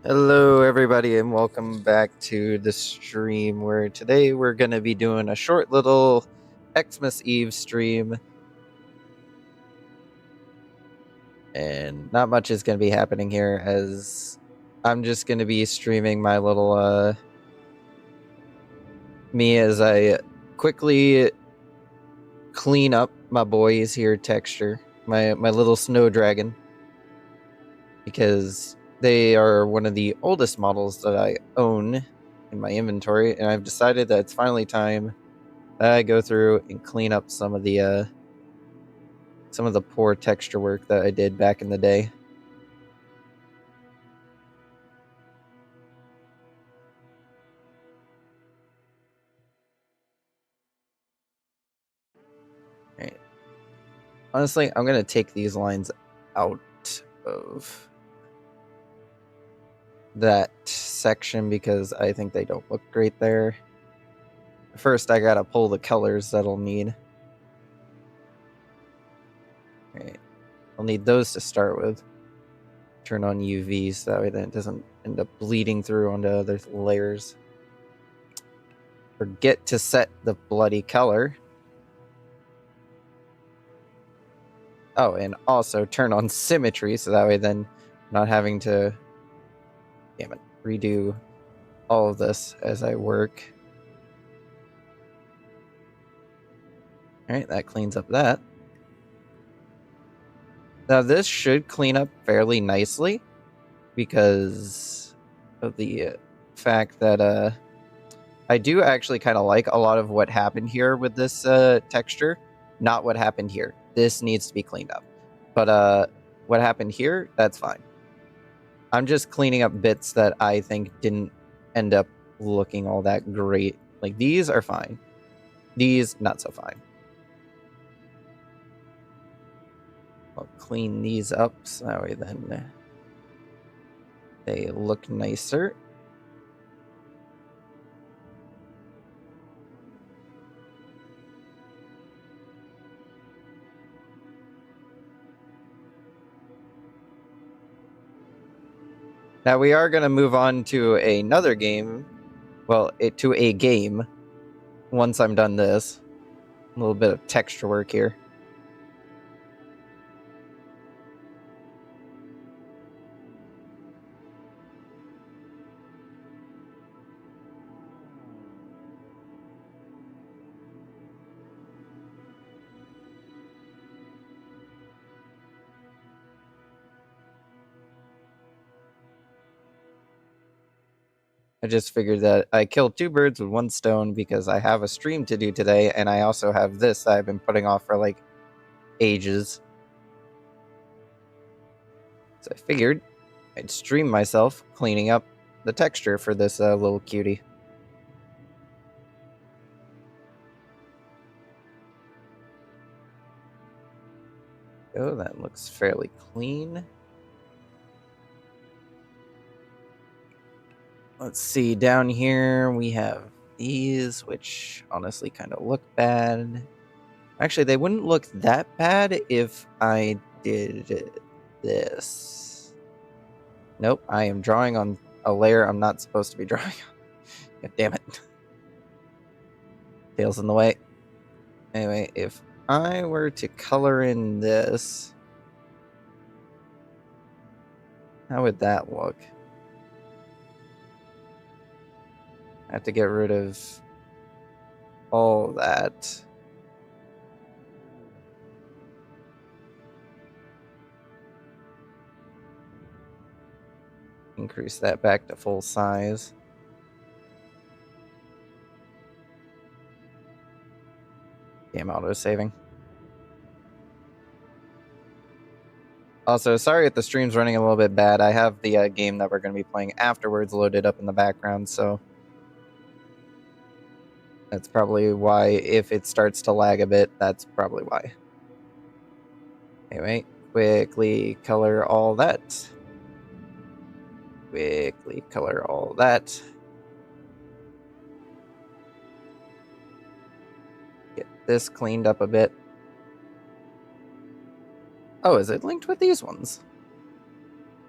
Hello, everybody, and welcome back to the stream where today we're going to be doing a short little Xmas Eve stream. And not much is going to be happening here as I'm just going to be streaming my little, me as I quickly clean up my boys here texture, my little snow dragon, because they are one of the oldest models that I own in my inventory, and I've decided that it's finally time I go through and clean up some of the poor texture work that I did back in the day. Right. Honestly, I'm gonna take these lines out of that section because I think they don't look great there. First, I gotta pull the colors that I'll need. Right. I'll need those to start with. Turn on UV so that way then it doesn't end up bleeding through onto other layers. Forget to set the bloody color. Oh, and also turn on symmetry so that way then I'm not having to, damn it, redo all of this as I work. All right, that cleans up that. Now this should clean up fairly nicely because of the fact that I do actually kind of like a lot of what happened here with this texture. Not what happened here. This needs to be cleaned up. But what happened here, that's fine. I'm just cleaning up bits that I think didn't end up looking all that great. Like these are fine. These, not so fine. I'll clean these up so that way then they look nicer. Now we are going to move on to another game. Well, to a game once I'm done this. A little bit of texture work here. I just figured that I killed two birds with one stone because I have a stream to do today, and I also have this that I've been putting off for like ages. So I figured I'd stream myself cleaning up the texture for this little cutie. Oh, that looks fairly clean. Let's see, down here we have these, which honestly kind of look bad. Actually, they wouldn't look that bad if I did this. Nope, I am drawing on a layer I'm not supposed to be drawing on. God damn it. Tail's in the way. Anyway, if I were to color in this, how would that look? I have to get rid of all that. Increase that back to full size. Damn auto-saving. Also, sorry if the stream's running a little bit bad. I have the game that we're going to be playing afterwards loaded up in the background, so that's probably why. If it starts to lag a bit, that's probably why. Anyway, quickly color all that. Quickly color all that. Get this cleaned up a bit. Oh, is it linked with these ones?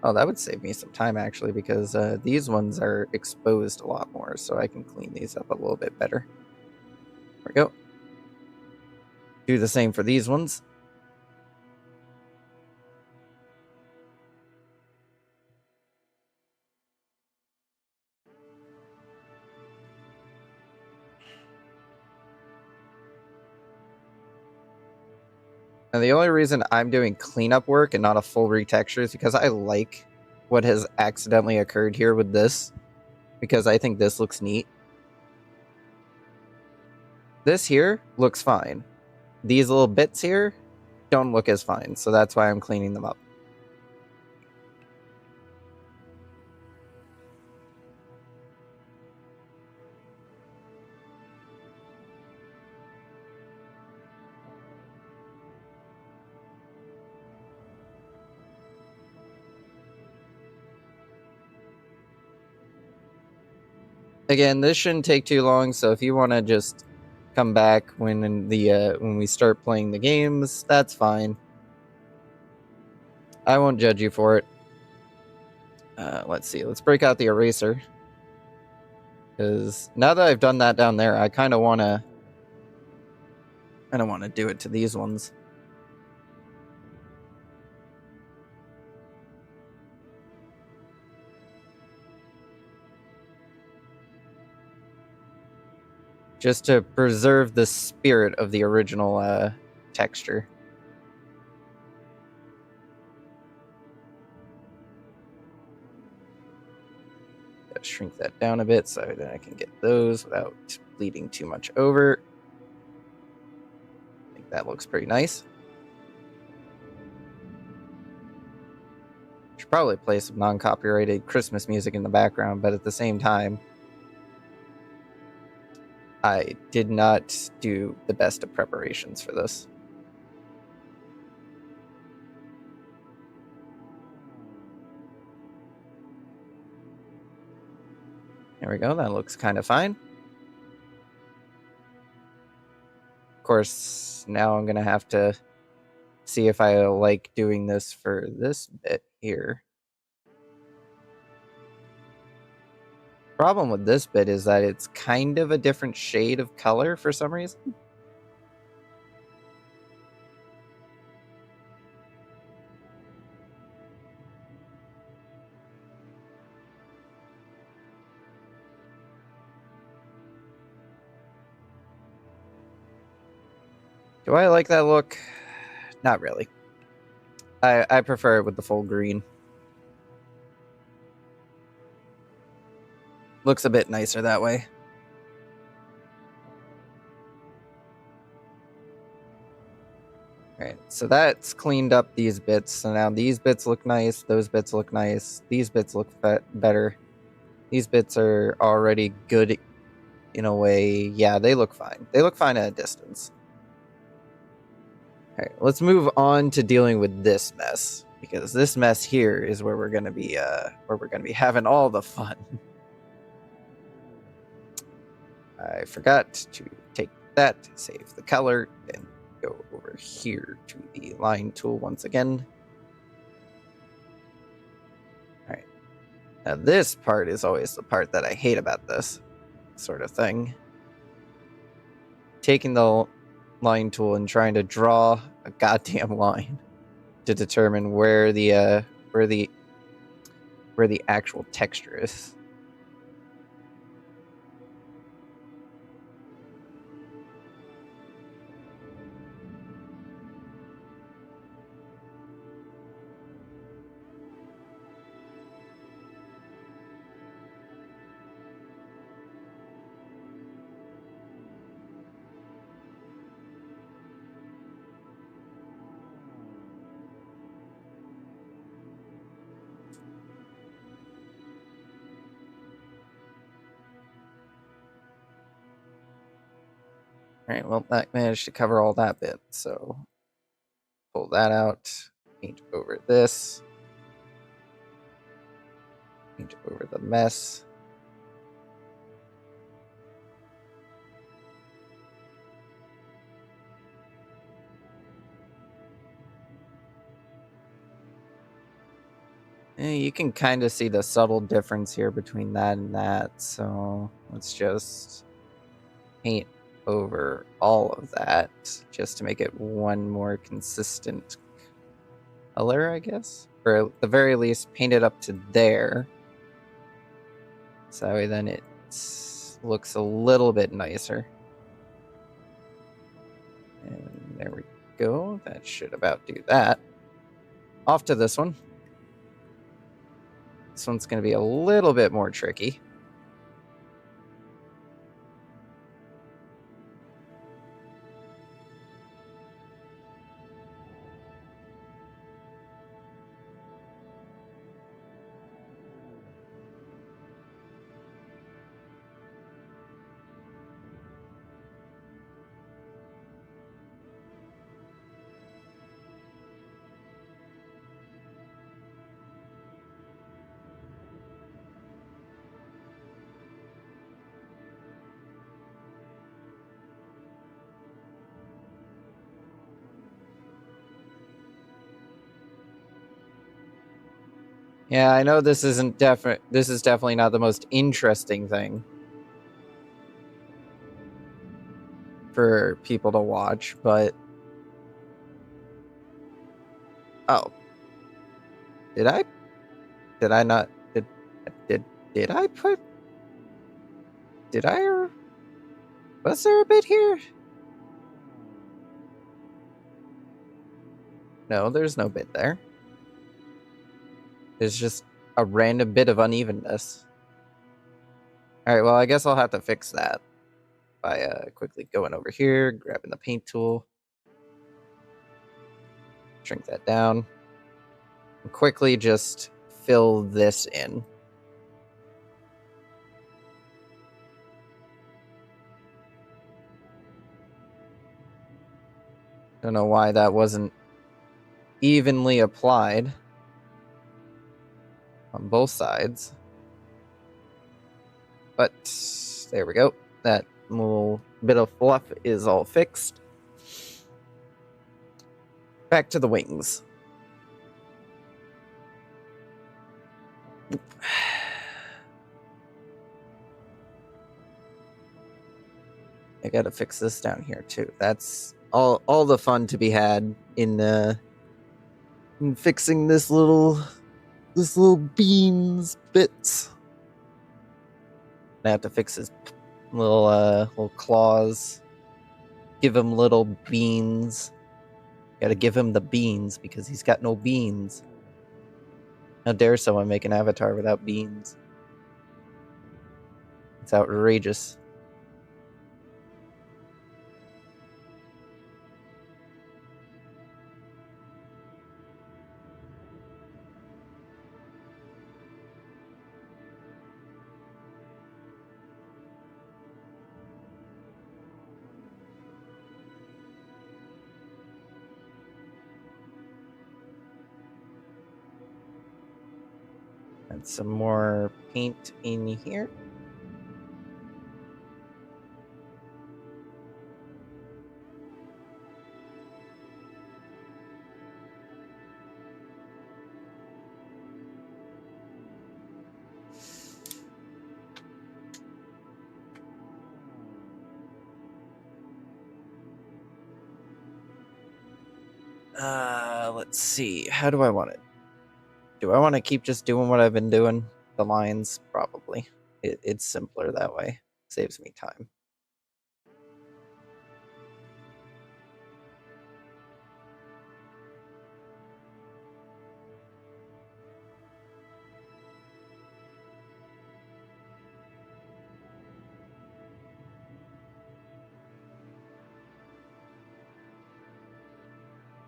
Oh, that would save me some time, actually, because these ones are exposed a lot more, so I can clean these up a little bit better. There we go. Do the same for these ones. And the only reason I'm doing cleanup work and not a full retexture is because I like what has accidentally occurred here with this, because I think this looks neat. This here looks fine. These little bits here don't look as fine, so that's why I'm cleaning them up. Again, this shouldn't take too long, so if you want to just come back when we start playing the games, that's fine. I won't judge you for it. Let's see. Let's break out the eraser. Because now that I've done that down there, I kind of want to do it to these ones. Just to preserve the spirit of the original texture. Gotta shrink that down a bit so that I can get those without bleeding too much over. I think that looks pretty nice. Should probably play some non-copyrighted Christmas music in the background, but at the same time, I did not do the best of preparations for this. There we go, that looks kind of fine. Of course, now I'm going to have to see if I like doing this for this bit here. Problem with this bit is that it's kind of a different shade of color for some reason. Do I like that look? Not really. I prefer it with the full green. Looks a bit nicer that way. Alright, so that's cleaned up these bits. So now these bits look nice, those bits look nice, these bits look better. These bits are already good in a way. Yeah, they look fine. They look fine at a distance. Alright, let's move on to dealing with this mess, because this mess here is where we're gonna be having all the fun. I forgot to take that, save the color, and go over here to the line tool once again. Alright. Now this part is always the part that I hate about this sort of thing. Taking the line tool and trying to draw a goddamn line to determine where the actual texture is. Alright, well, that managed to cover all that bit, so pull that out, paint over this, paint over the mess. You can kind of see the subtle difference here between that and that, so let's just paint over all of that just to make it one more consistent color, I guess. Or at the very least, paint it up to there. So that way then it looks a little bit nicer. And there we go. That should about do that. Off to this one. This one's going to be a little bit more tricky. Yeah, I know this isn't this is definitely not the most interesting thing for people to watch, but oh. Did I not did I put was there a bit here? No, there's no bit there. There's just a random bit of unevenness. Alright, well, I guess I'll have to fix that by quickly going over here, grabbing the paint tool, shrink that down, and quickly just fill this in. Don't know why that wasn't evenly applied on both sides. But there we go. That little bit of fluff is all fixed. Back to the wings. I gotta fix this down here too. That's all the fun to be had in fixing this little beans bits. I have to fix his little claws. Give him little beans. Gotta give him the beans because he's got no beans. How dare someone make an avatar without beans? It's outrageous. Add some more paint in here. Let's see. How do I want it? Do I want to keep just doing what I've been doing? The lines, probably. It's simpler that way. Saves me time.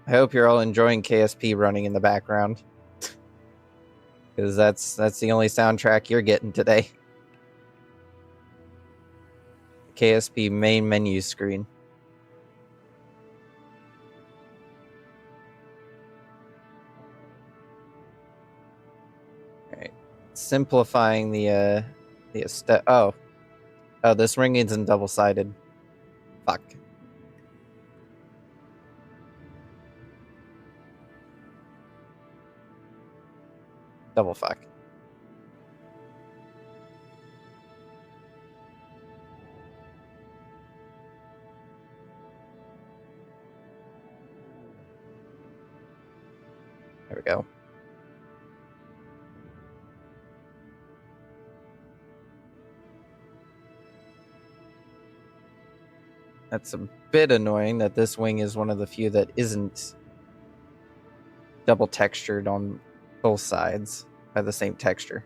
I hope you're all enjoying KSP running in the background. Because that's the only soundtrack you're getting today. KSP main menu screen. Alright. Simplifying the aesthetic. Oh, this ring isn't double-sided. Fuck. Double fuck. There we go. That's a bit annoying that this wing is one of the few that isn't double textured on both sides by the same texture.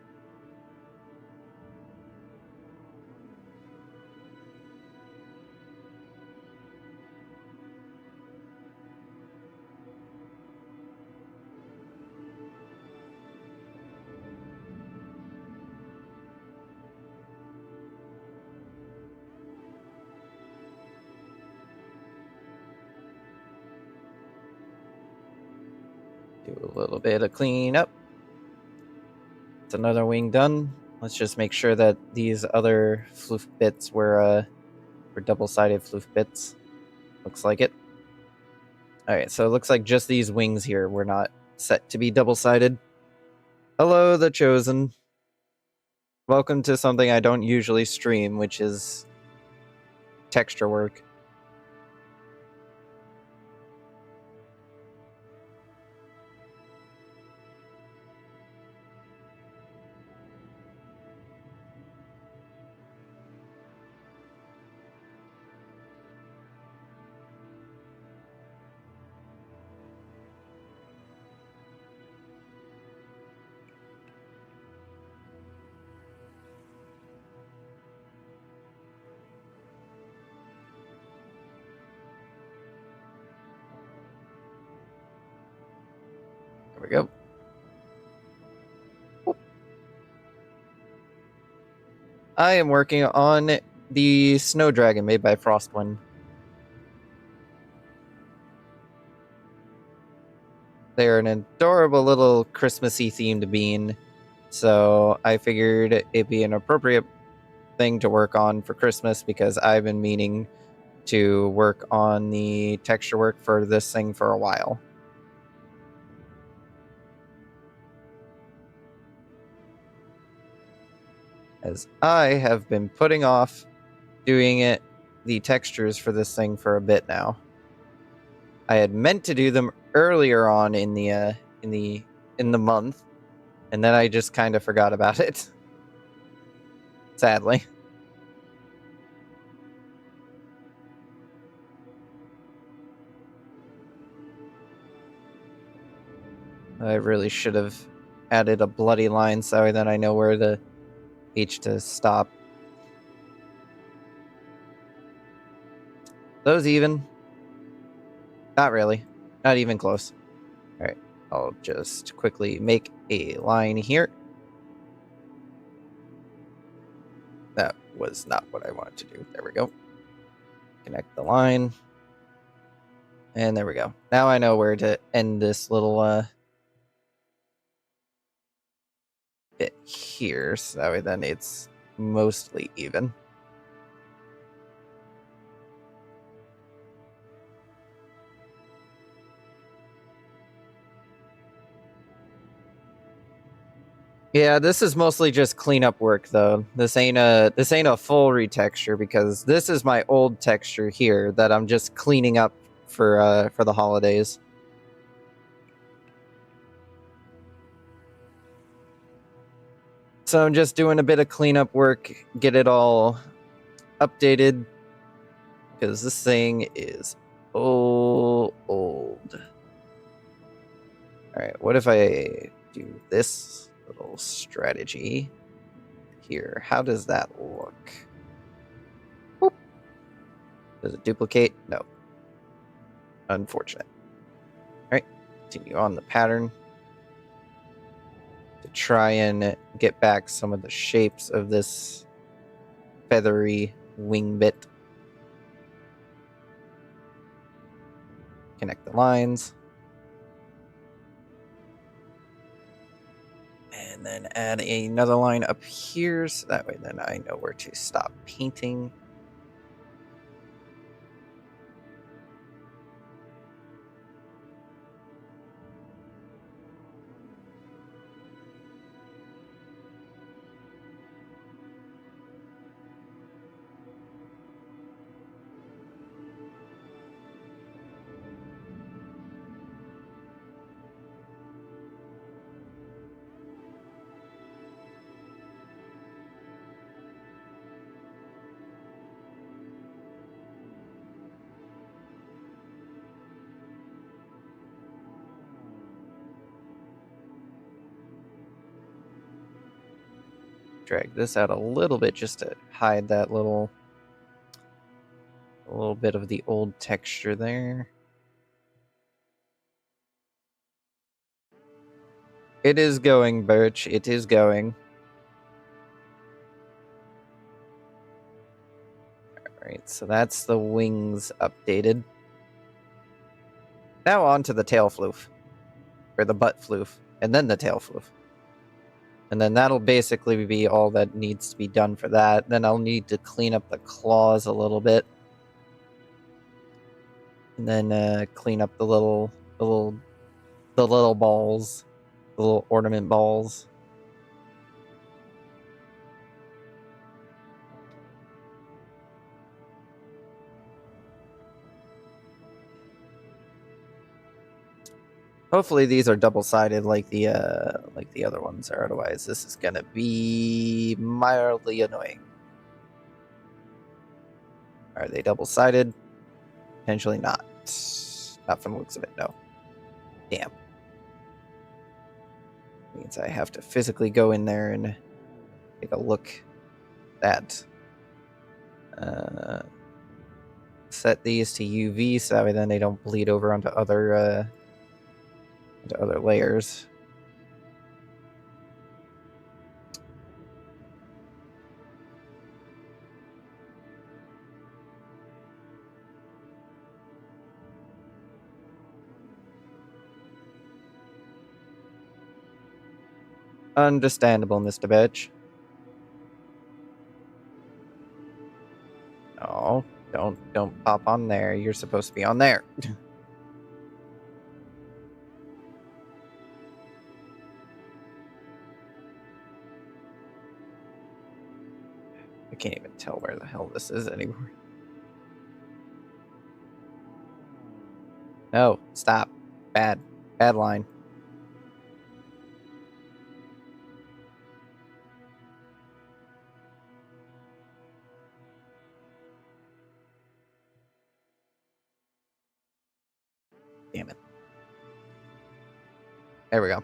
Do a little bit of cleanup. It's another wing done. Let's just make sure that these other floof bits were double-sided floof bits. Looks like it. Alright, so it looks like just these wings here were not set to be double-sided. Hello, the Chosen. Welcome to something I don't usually stream, which is texture work. There we go. I am working on the Snow Dragon made by Frostwind. They're an adorable little Christmassy themed bean, so I figured it'd be an appropriate thing to work on for Christmas because I've been meaning to work on the texture work for this thing for a while. As I have been putting off doing the textures for this thing for a bit now. I had meant to do them earlier on in the month, and then I just kind of forgot about it. Sadly. I really should have added a bloody line so that I know where the H to stop. Those even? Not really. Not even close. Alright, I'll just quickly make a line here. That was not what I wanted to do. There we go. Connect the line. And there we go. Now I know where to end this little bit here, so that way then it's mostly even. Yeah, this is mostly just cleanup work though. This ain't a full retexture because this is my old texture here that I'm just cleaning up for the holidays. So I'm just doing a bit of cleanup work, get it all updated because this thing is old. Alright, what if I do this little strategy here? How does that look? Whoop. Does it duplicate? No. Unfortunate. Alright, continue on the pattern to try and get back some of the shapes of this feathery wing bit. Connect the lines. And then add another line up here, so that way then I know where to stop painting. drag this out a little bit just to hide that a little bit of the old texture there. It is going, Birch. It is going. Alright, so that's the wings updated. Now on to the tail floof. Or the butt floof. And then the tail floof. And then that'll basically be all that needs to be done for that. Then I'll need to clean up the claws a little bit. And then clean up the little balls. The little ornament balls. Hopefully these are double-sided like the other ones are. Otherwise, this is gonna be mildly annoying. Are they double-sided? Potentially not. Not from the looks of it, no. Damn. Means I have to physically go in there and take a look at that. Set these to UV so that then they don't bleed over onto other layers. Understandable, Mr. Bitch. No, don't pop on there. You're supposed to be on there. I can't even tell where the hell this is anymore. No, stop. Bad line. Damn it. There we go.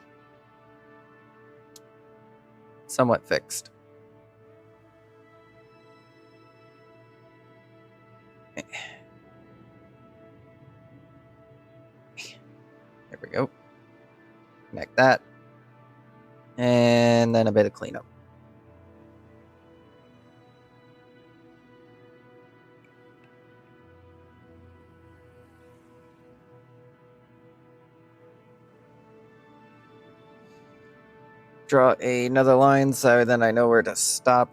Somewhat fixed. There we go. Connect that. And then a bit of cleanup. Draw another line so then I know where to stop.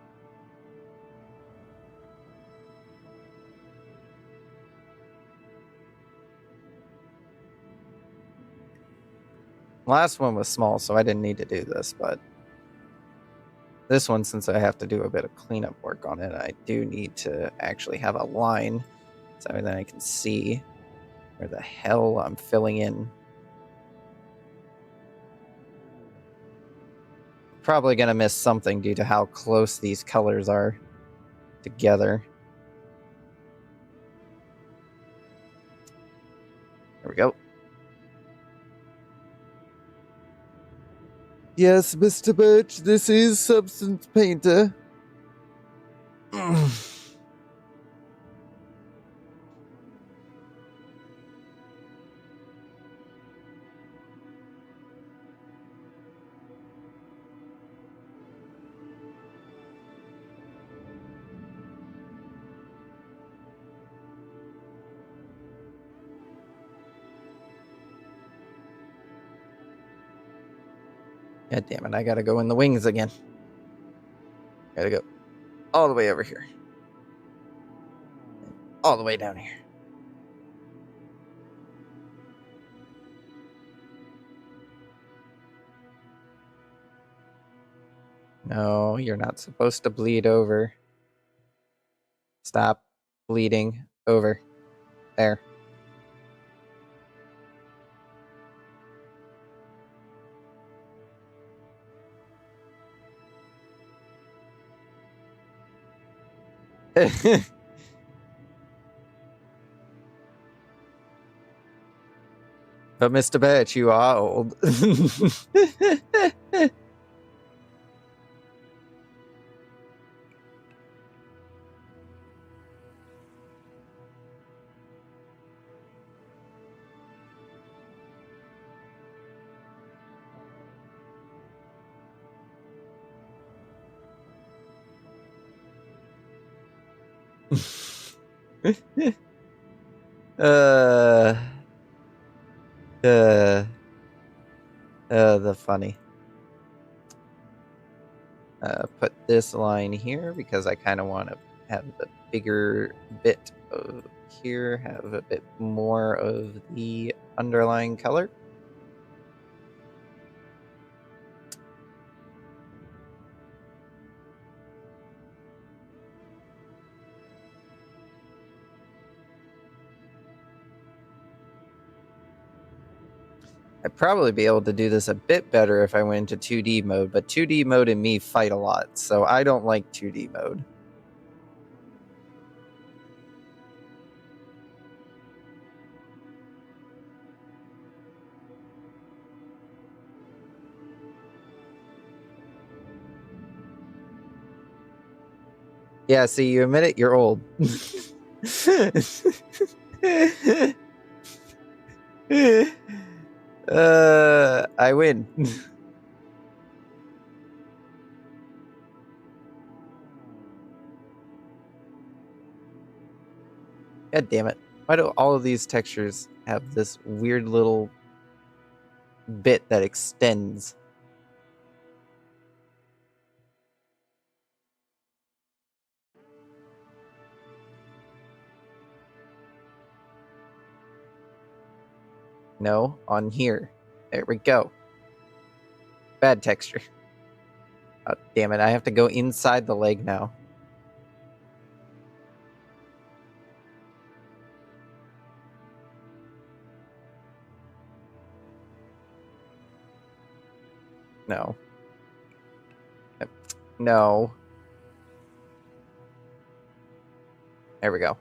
Last one was small, so I didn't need to do this, but this one, since I have to do a bit of cleanup work on it, I do need to actually have a line so then I can see where the hell I'm filling in. Probably gonna miss something due to how close these colors are together. There we go. Yes, Mr. Birch, this is Substance Painter. God damn it, I gotta go in the wings again. Gotta go all the way over here. All the way down here. No, you're not supposed to bleed over. Stop bleeding over. There. But Mr. Birch, you are old. The funny. Put this line here because I kind of want to have the bigger bit of here, have a bit more of the underlying color. I'd probably be able to do this a bit better if I went into 2D mode, but 2D mode and me fight a lot, so I don't like 2D mode. Yeah, see, you admit it, you're old. I win. God damn it. Why do all of these textures have this weird little bit that extends? No, on here. There we go. Bad texture. Oh, damn it. I have to go inside the leg now. No. No. There we go.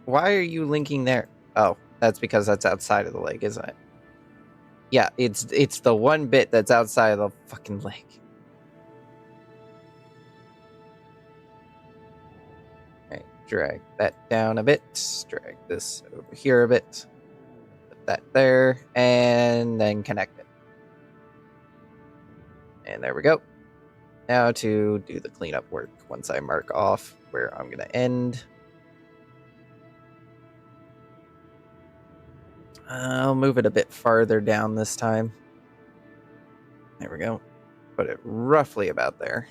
Why are you linking there? Oh, that's because that's outside of the leg, isn't it? Yeah, it's the one bit that's outside of the fucking leg. Alright, drag that down a bit. Drag this over here a bit. Put that there, and then connect it. And there we go. Now to do the cleanup work once I mark off where I'm going to end. I'll move it a bit farther down this time. There we go. Put it roughly about there.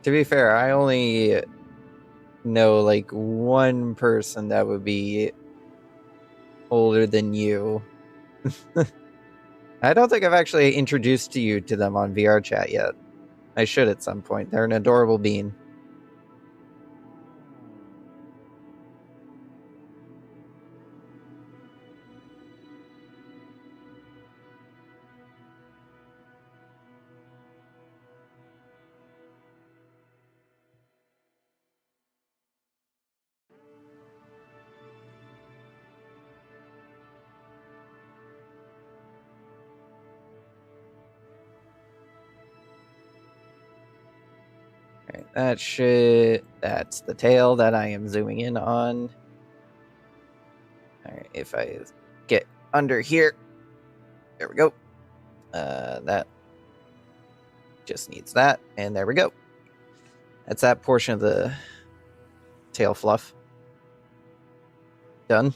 To be fair, I only know like one person that would be older than you. I don't think I've actually introduced you to them on VR chat yet. I should at some point. They're an adorable bean. Alright, that's the tail that I am zooming in on. Alright, if I get under here, there we go. That just needs that, and there we go. That's that portion of the tail fluff. Done.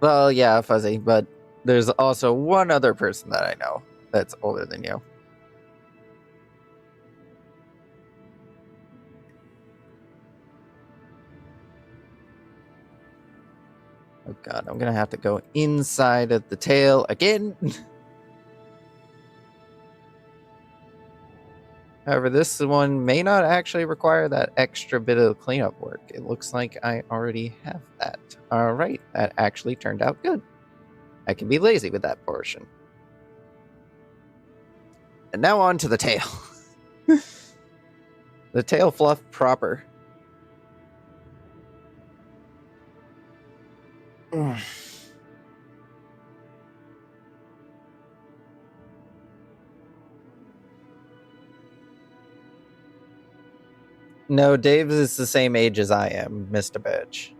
Well, yeah, Fuzzy, but there's also one other person that I know that's older than you. Oh god, I'm gonna have to go inside of the tail again. However, this one may not actually require that extra bit of cleanup work. It looks like I already have that. Alright, that actually turned out good. I can be lazy with that portion. And now on to the tail. The tail fluff proper. No, Dave is the same age as I am, Mr. Birch.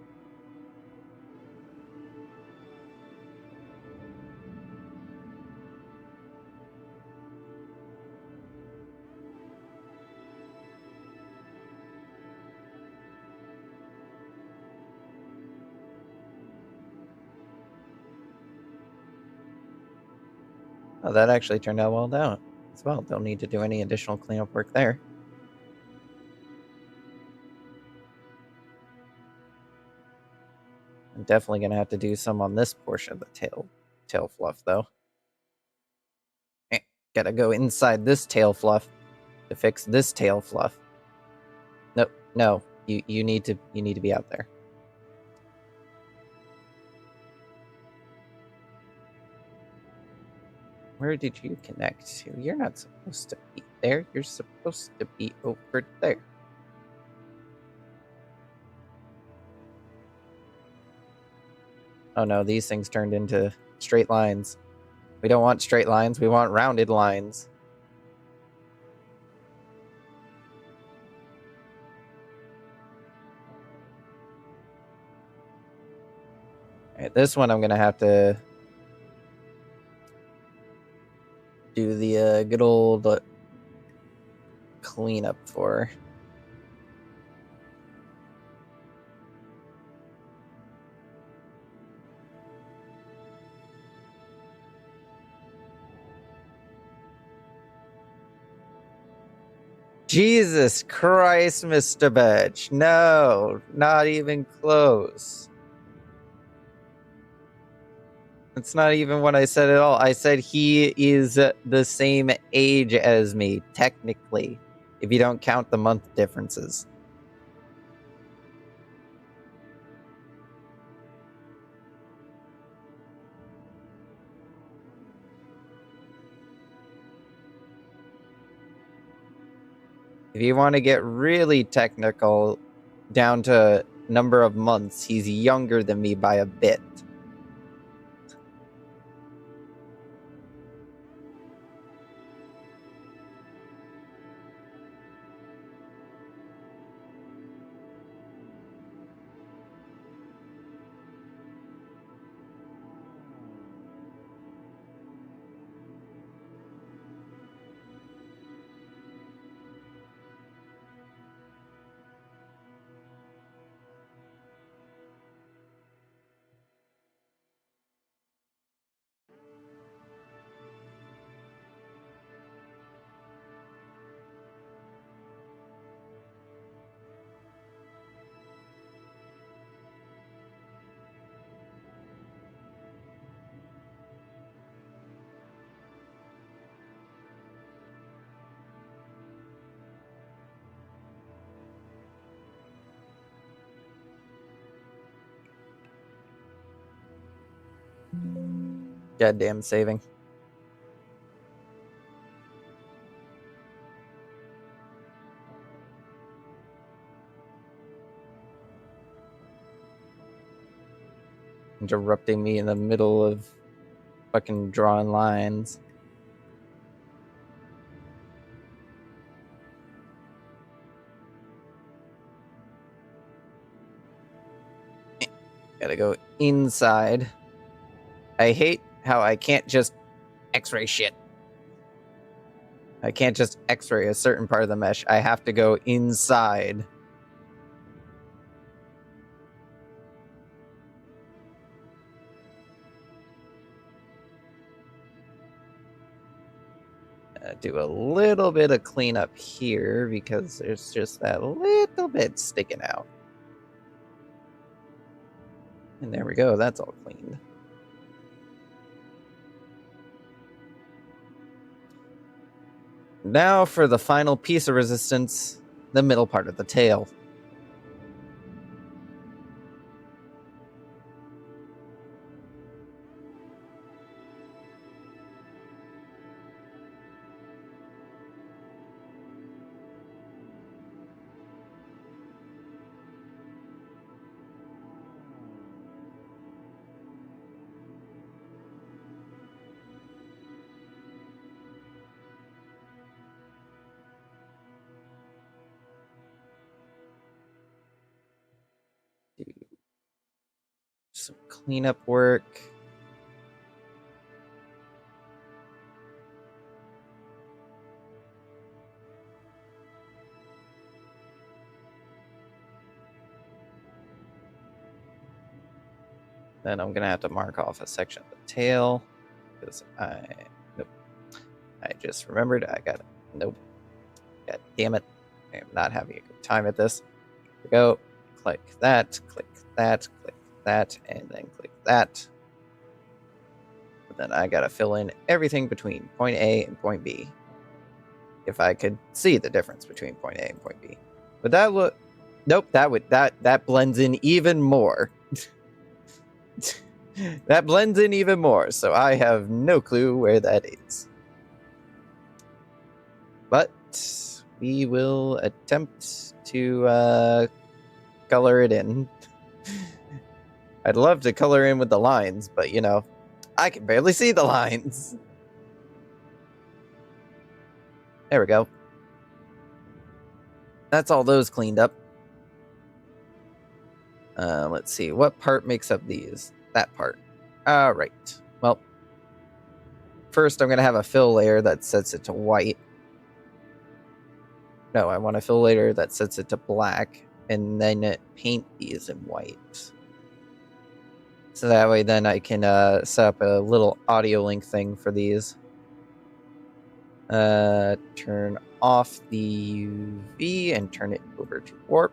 Oh, that actually turned out well down as well. Don't need to do any additional cleanup work there. I'm definitely going to have to do some on this portion of the tail fluff, though. Gotta go inside this tail fluff to fix this tail fluff. No, you need to be out there. Where did you connect to? You're not supposed to be there. You're supposed to be over there. Oh no, these things turned into straight lines. We don't want straight lines. We want rounded lines. All right, this one I'm going to have to do the good old cleanup for. Jesus Christ, Mr. Birch. No, not even close. That's not even what I said at all. I said he is the same age as me, technically, if you don't count the month differences. If you want to get really technical, down to number of months, he's younger than me by a bit. Goddamn saving. Interrupting me in the middle of fucking drawing lines. Gotta go inside. I hate how I can't just x-ray shit. I can't just x-ray a certain part of the mesh. I have to go inside. Do a little bit of cleanup here because there's just that little bit sticking out. And there we go. That's all cleaned. Now for the final piece of resistance, the middle part of the tail. cleanup work. Then I'm gonna have to mark off a section of the tail because nope. I just remembered I got it. Nope. God damn it. I am not having a good time at this. Here we go. Click that, and then click that. But then I gotta fill in everything between point A and point B. If I could see the difference between point A and point B. But that look nope, that blends in even more. That blends in even more, so I have no clue where that is. But we will attempt to color it in. I'd love to color in with the lines, but you know, I can barely see the lines. There we go. That's all those cleaned up. Let's see, what part makes up these? That part. All right. Well, first I'm going to have a fill layer that sets it to white. No, I want a fill layer that sets it to black, and then paint these in white. So that way then I can set up a little audio link thing for these. Turn off the UV and turn it over to warp.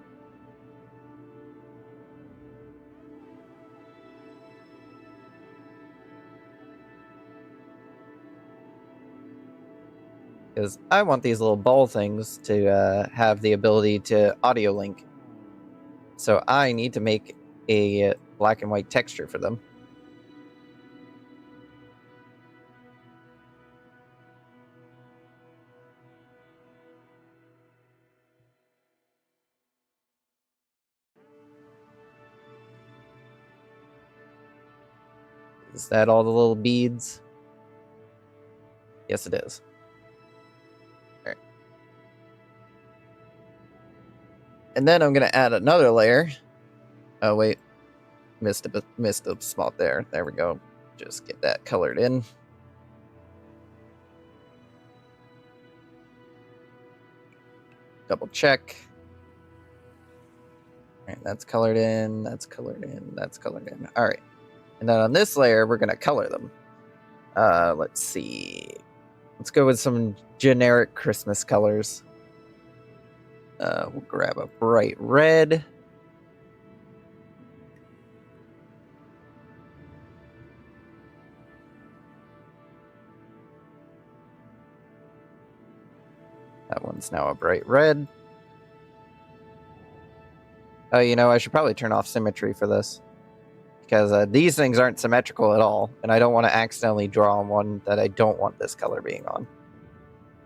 Because I want these little ball things to have the ability to audio link. So I need to make a black and white texture for them. Is that all the little beads? Yes, it is. All right. And then I'm going to add another layer. Oh, wait. Missed a spot there. There we go. Just get that colored in. Double check. All right, that's colored in. That's colored in. That's colored in. All right. And then on this layer, we're going to color them. Let's see. Let's go with some generic Christmas colors. We'll grab a bright red. That one's now a bright red. Oh, you know, I should probably turn off symmetry for this. Because these things aren't symmetrical at all. And I don't want to accidentally draw on one that I don't want this color being on.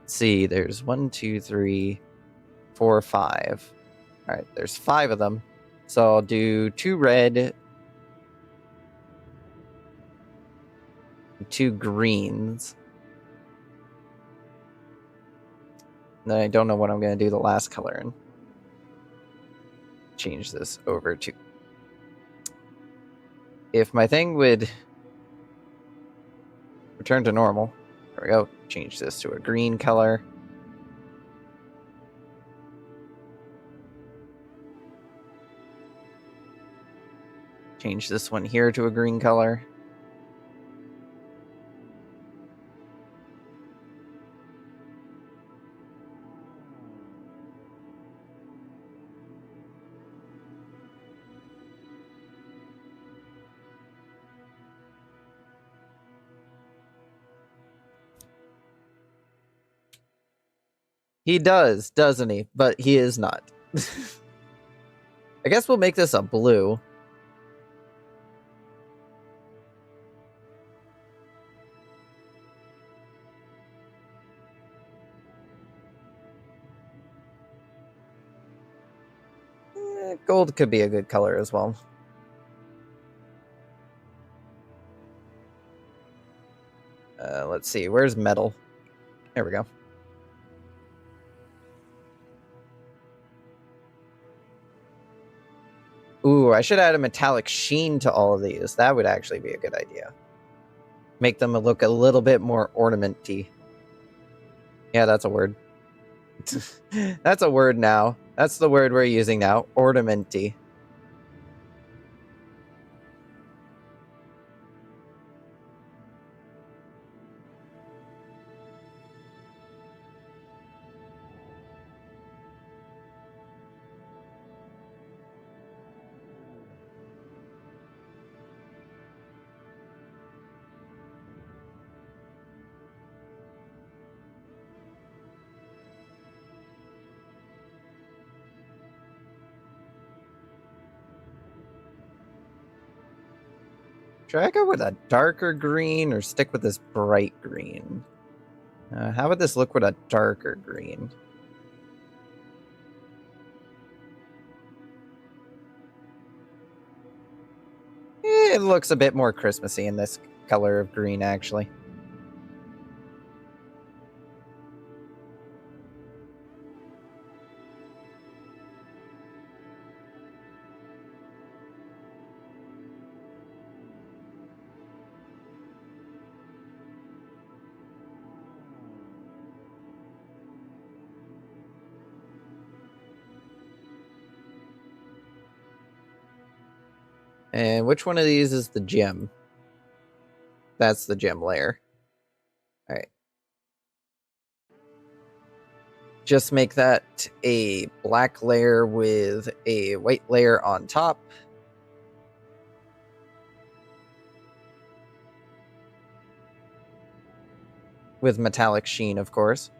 Let's see, there's 1, 2, 3, 4, 5. All right, there's 5 of them. So I'll do 2 red, 2 greens. And then I don't know what I'm going to do the last color in. Change this over to... If my thing would return to normal. There we go. Change this to a green color. Change this one here to a green color. He does, doesn't he? But he is not. I guess we'll make this a blue. Gold could be a good color as well. Let's see, where's metal? There we go. Ooh, I should add a metallic sheen to all of these. That would actually be a good idea. Make them look a little bit more ornamenty. Yeah, that's a word. That's a word now. That's the word we're using now. Ornamenty. Should I go with a darker green or stick with this bright green? How would this look with a darker green? It looks a bit more Christmassy in this color of green, actually. And which one of these is the gem? That's the gem layer. All right. Just make that a black layer with a white layer on top. With metallic sheen, of course.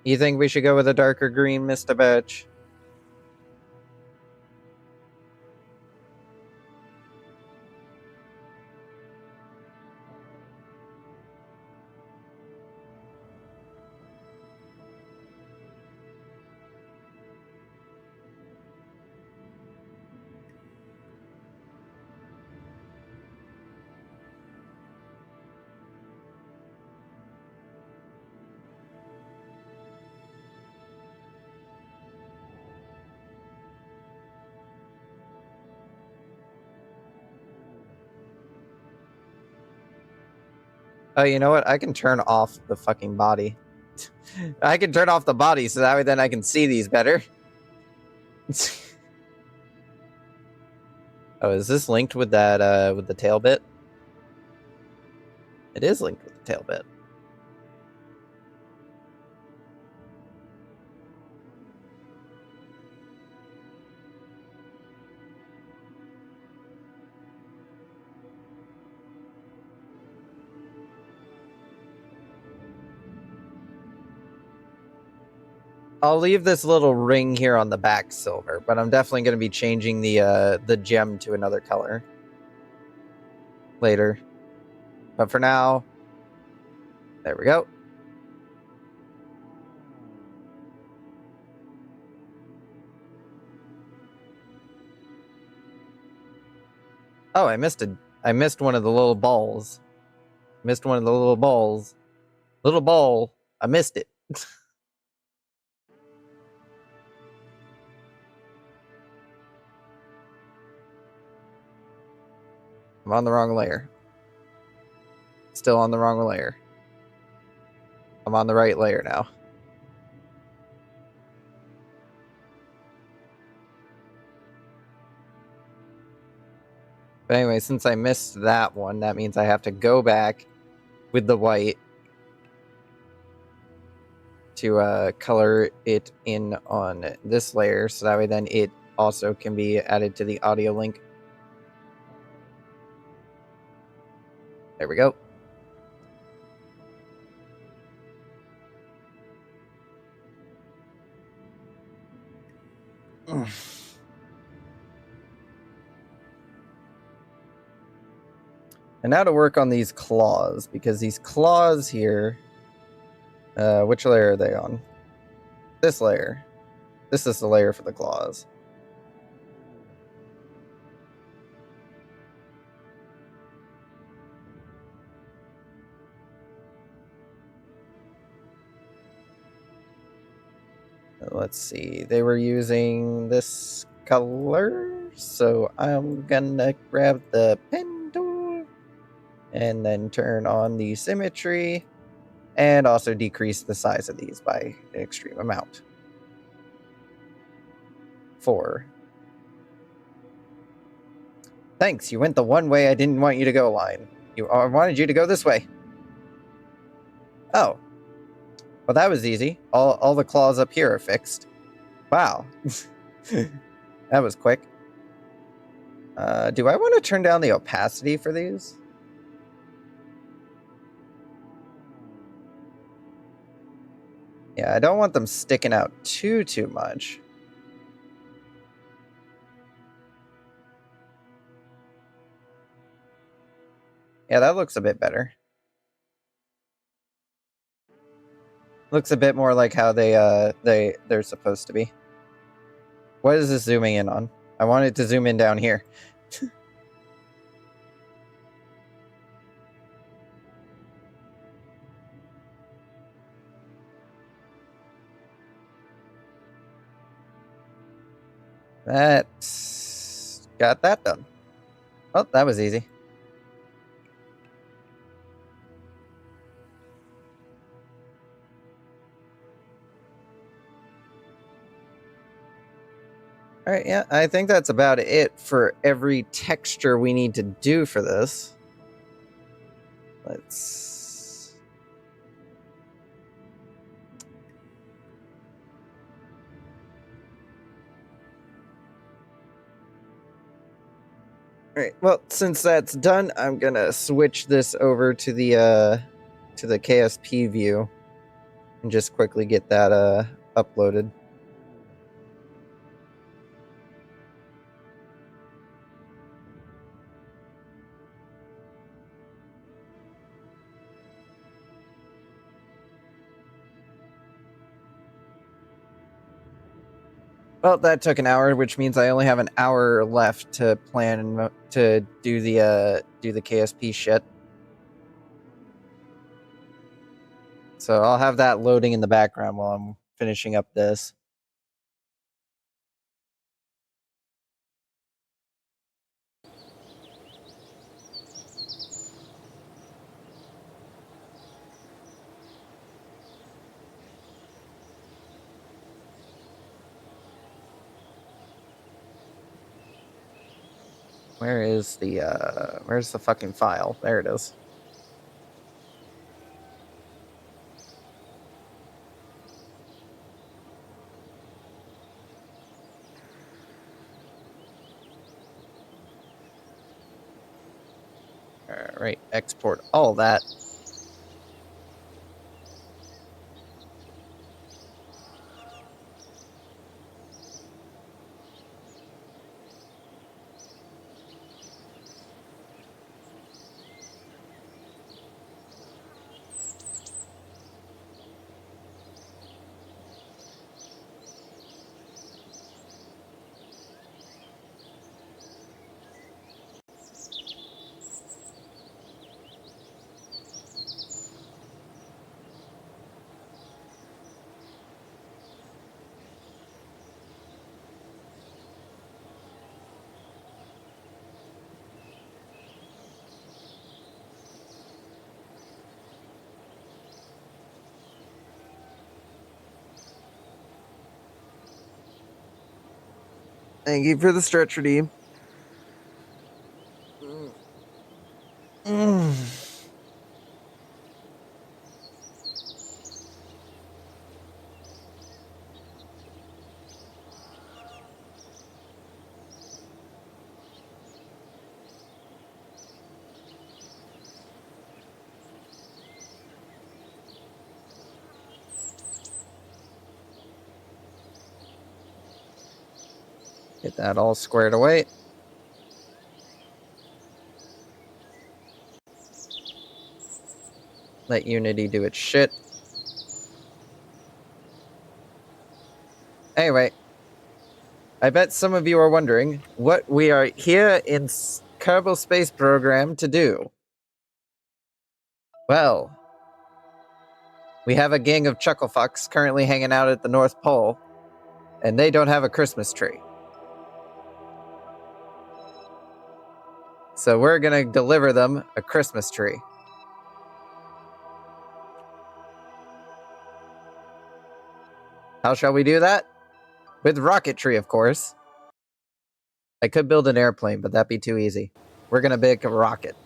You think we should go with a darker green, Mr. Birch? Oh, you know what? I can turn off the fucking body. I can turn off the body so that way then I can see these better. Oh, is this linked with that, with the tail bit? It is linked with the tail bit. I'll leave this little ring here on the back silver, but I'm definitely going to be changing the gem to another color later. But for now, there we go. Oh, I missed one of the little balls. Missed one of the little balls. Little ball. I missed it. I'm on the wrong layer. Still on the wrong layer. I'm on the right layer now. But anyway, since I missed that one, that means I have to go back with the white to color it in on this layer, so that way then it also can be added to the audio link. There we go. And now to work on these claws, because these claws here, which layer are they on? This layer. This is the layer for the claws. let's see. They were using this color, so I'm gonna grab the pen tool and then turn on the symmetry and also decrease the size of these by an extreme amount. 4. Thanks, you went the one way I didn't want you to go, line. I wanted you to go this way. Oh. Well, that was easy. All the claws up here are fixed. Wow. That was quick. Do I want to turn down the opacity for these? Yeah, I don't want them sticking out too much. Yeah, that looks a bit better. Looks a bit more like how they're supposed to be. What is this zooming in on? I want it to zoom in down here. That's got that done. Oh, that was easy. All right, yeah, I think that's about it for every texture we need to do for this. Let's... All right, well, since that's done, I'm gonna switch this over to the KSP view and just quickly get that uploaded. Well, that took an hour, which means I only have an hour left to plan to do the KSP shit. So I'll have that loading in the background while I'm finishing up this. Where's the fucking file? There it is. All right, export all that. Thank you for the stretch redeem. Get that all squared away. Let Unity do its shit. Anyway, I bet some of you are wondering what we are here in Kerbal Space Program to do. Well, we have a gang of chucklefucks currently hanging out at the North Pole, And they don't have a Christmas tree. So we're going to deliver them a Christmas tree. How shall we do that? With rocketry, of course. I could build an airplane, but that'd be too easy. We're going to make a rocket.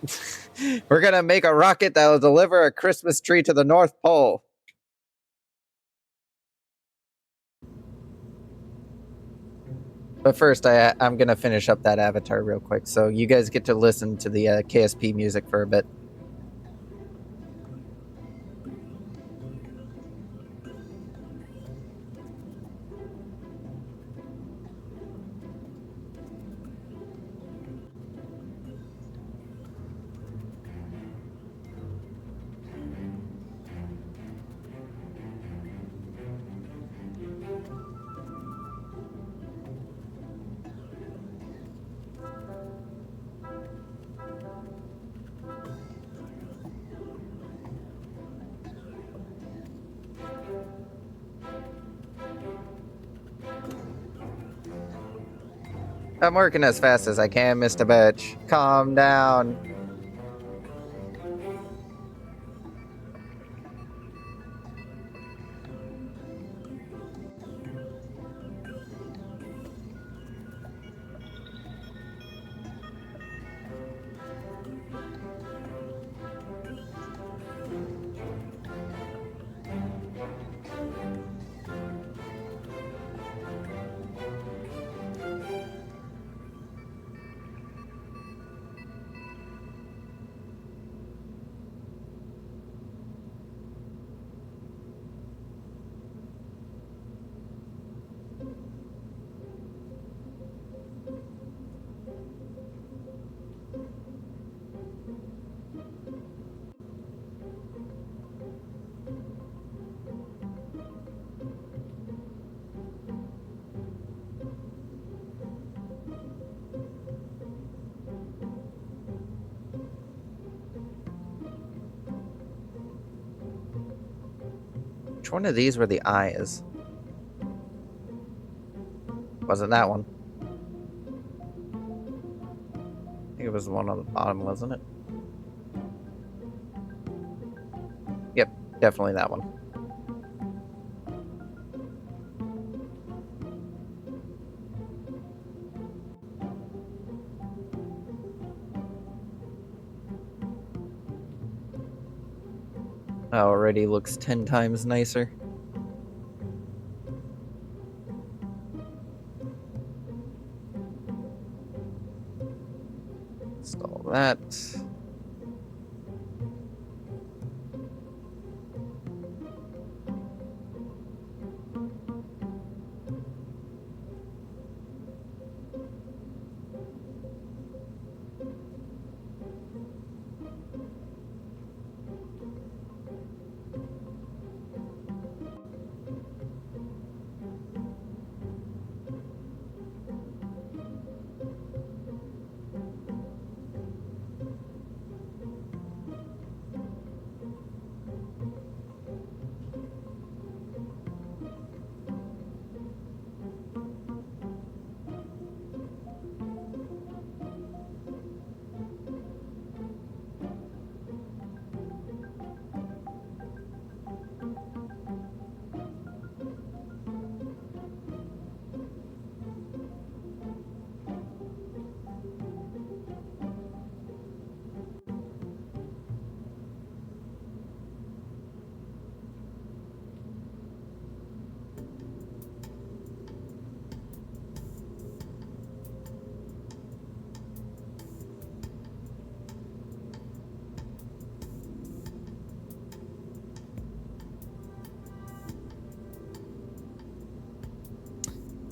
We're going to make a rocket that will deliver a Christmas tree to the North Pole. But first, I'm going to finish up that avatar real quick, so you guys get to listen to the KSP music for a bit. I'm working as fast as I can, Mr. Birch. Calm down. Which one of these were the eyes? Wasn't that one? I think it was the one on the bottom, wasn't it? Yep, definitely that one. Already looks 10 times nicer. Install that.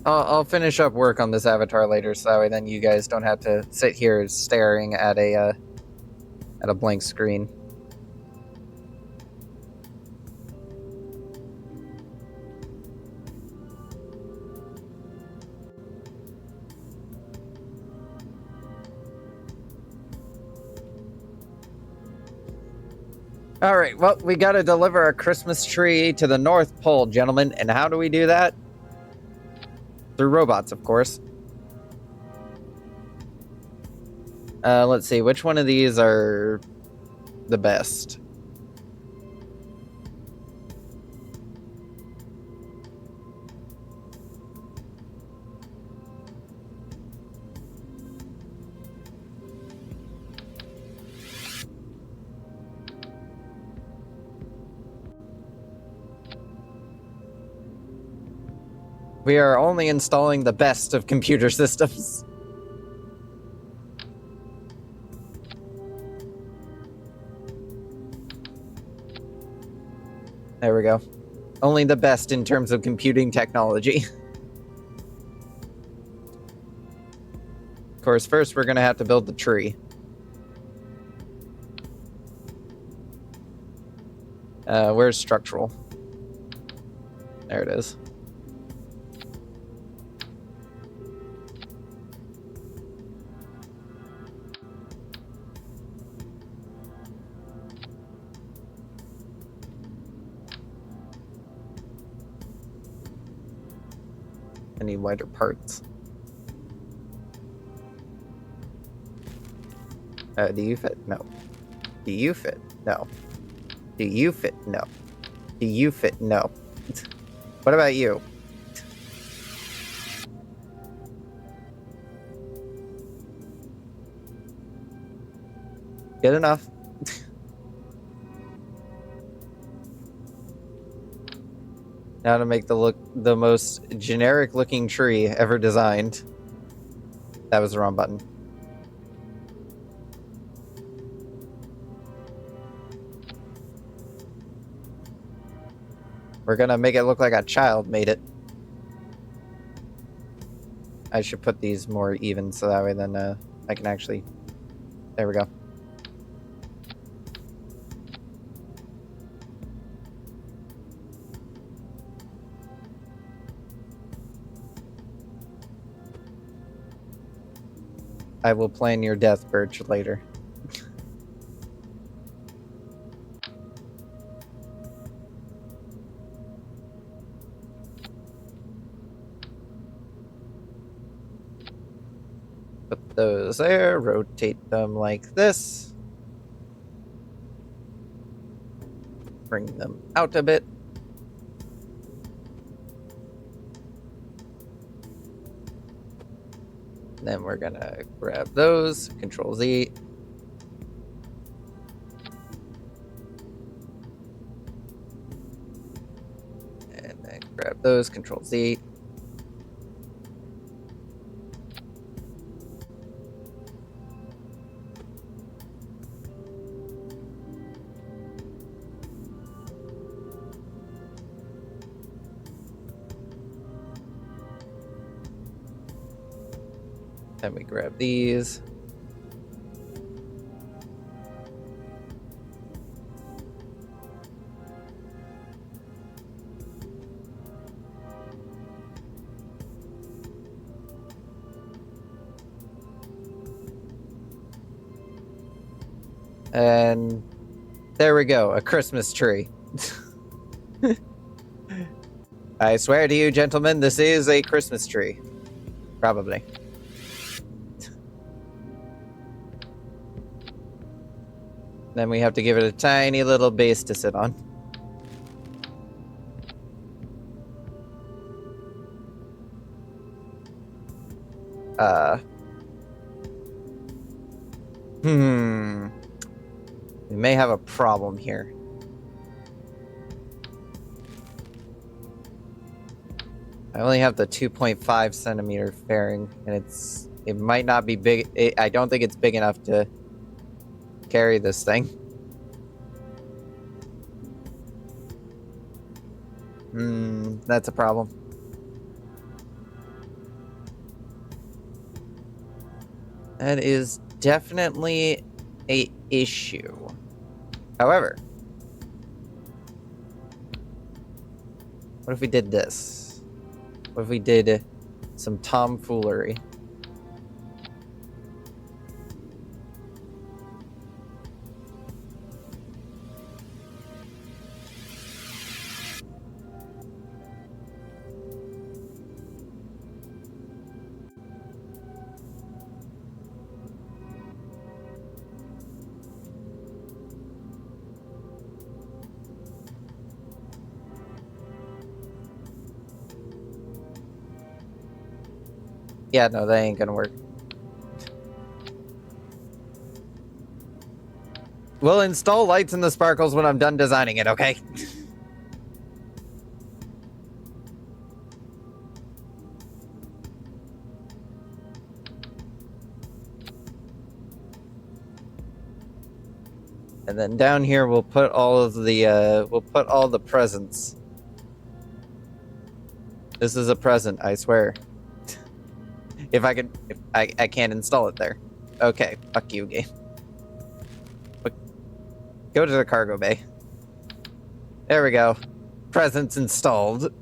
I'll finish up work on this avatar later, so that way then you guys don't have to sit here staring at a blank screen. All right, well, we got to deliver a Christmas tree to the North Pole, gentlemen. And how do we do that? Through robots, of course. Let's see, which one of these are the best? We are only installing the best of computer systems. There we go. Only the best in terms of computing technology. Of course, first we're going to have to build the tree. Where's structural? There it is. I need wider parts. Do you fit? No. Do you fit? No. Do you fit? No. Do you fit? No. What about you? Good enough. Now to make the most generic looking tree ever designed. That was the wrong button. We're gonna make it look like a child made it. I should put these more even so that way then I can actually... There we go. I will plan your death, Birch, later. Put those there, rotate them like this. Bring them out a bit. Then we're gonna grab those, Control Z. And then grab those, Control Z. Then we grab these. And there we go, a Christmas tree. I swear to you, gentlemen, this is a Christmas tree. Probably. Then we have to give it a tiny little base to sit on. We may have a problem here. I only have the 2.5 centimeter fairing, and it might not be big. I don't think it's big enough to carry this thing. That's a problem. That is definitely a issue. However, what if we did this? What if we did some tomfoolery? Yeah, no, that ain't gonna work. We'll install lights in the sparkles when I'm done designing it, okay? And then down here we'll put all of the we'll put all the presents. This is a present, I swear. If I can't install it there. Okay, fuck you, game. Go to the cargo bay. There we go. Presents installed.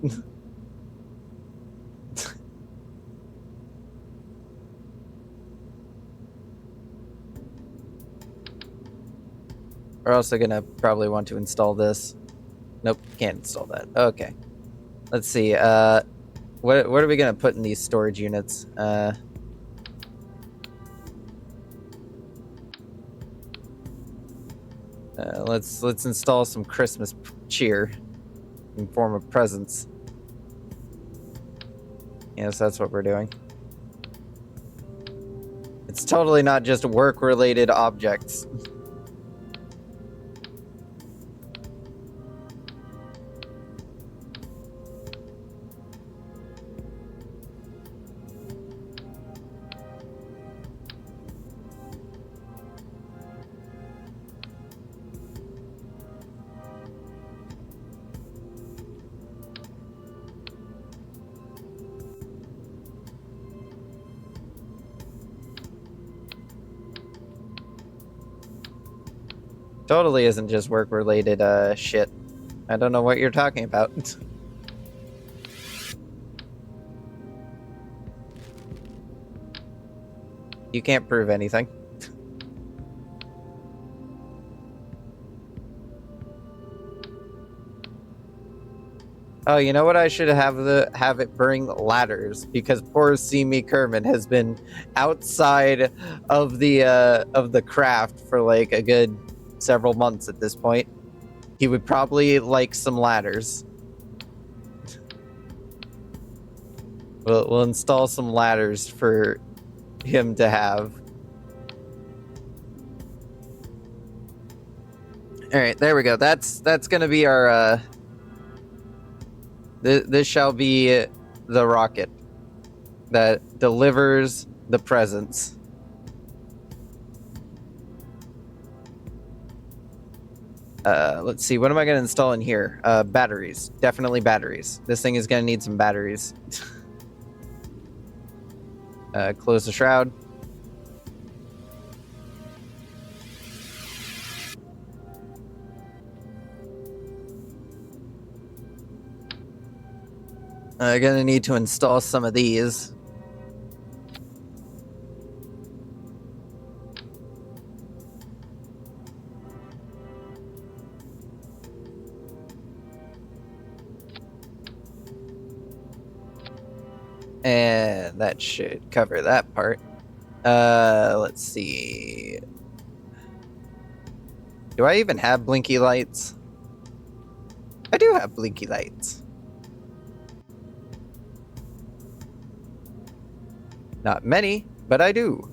We're also gonna probably want to install this. Nope, can't install that. Okay. Let's see. What are we gonna put in these storage units? Let's install some Christmas cheer in form of presents. Yes, that's what we're doing. It's totally not just work-related objects. Totally isn't just work-related shit. I don't know what you're talking about. You can't prove anything. Oh, you know what? I should have it bring ladders, because poor Simi Kerman has been outside of the craft for like a good several months at this point. He would probably like some ladders. We'll install some ladders for him to have. All right, there we go. That's gonna be our. This shall be the rocket that delivers the presents. Let's see. What am I gonna install in here? Batteries. Definitely batteries. This thing is gonna need some batteries. Close the shroud. Gonna need to install some of these. And that should cover that part. Let's see. Do I even have blinky lights? I do have blinky lights. Not many, but I do.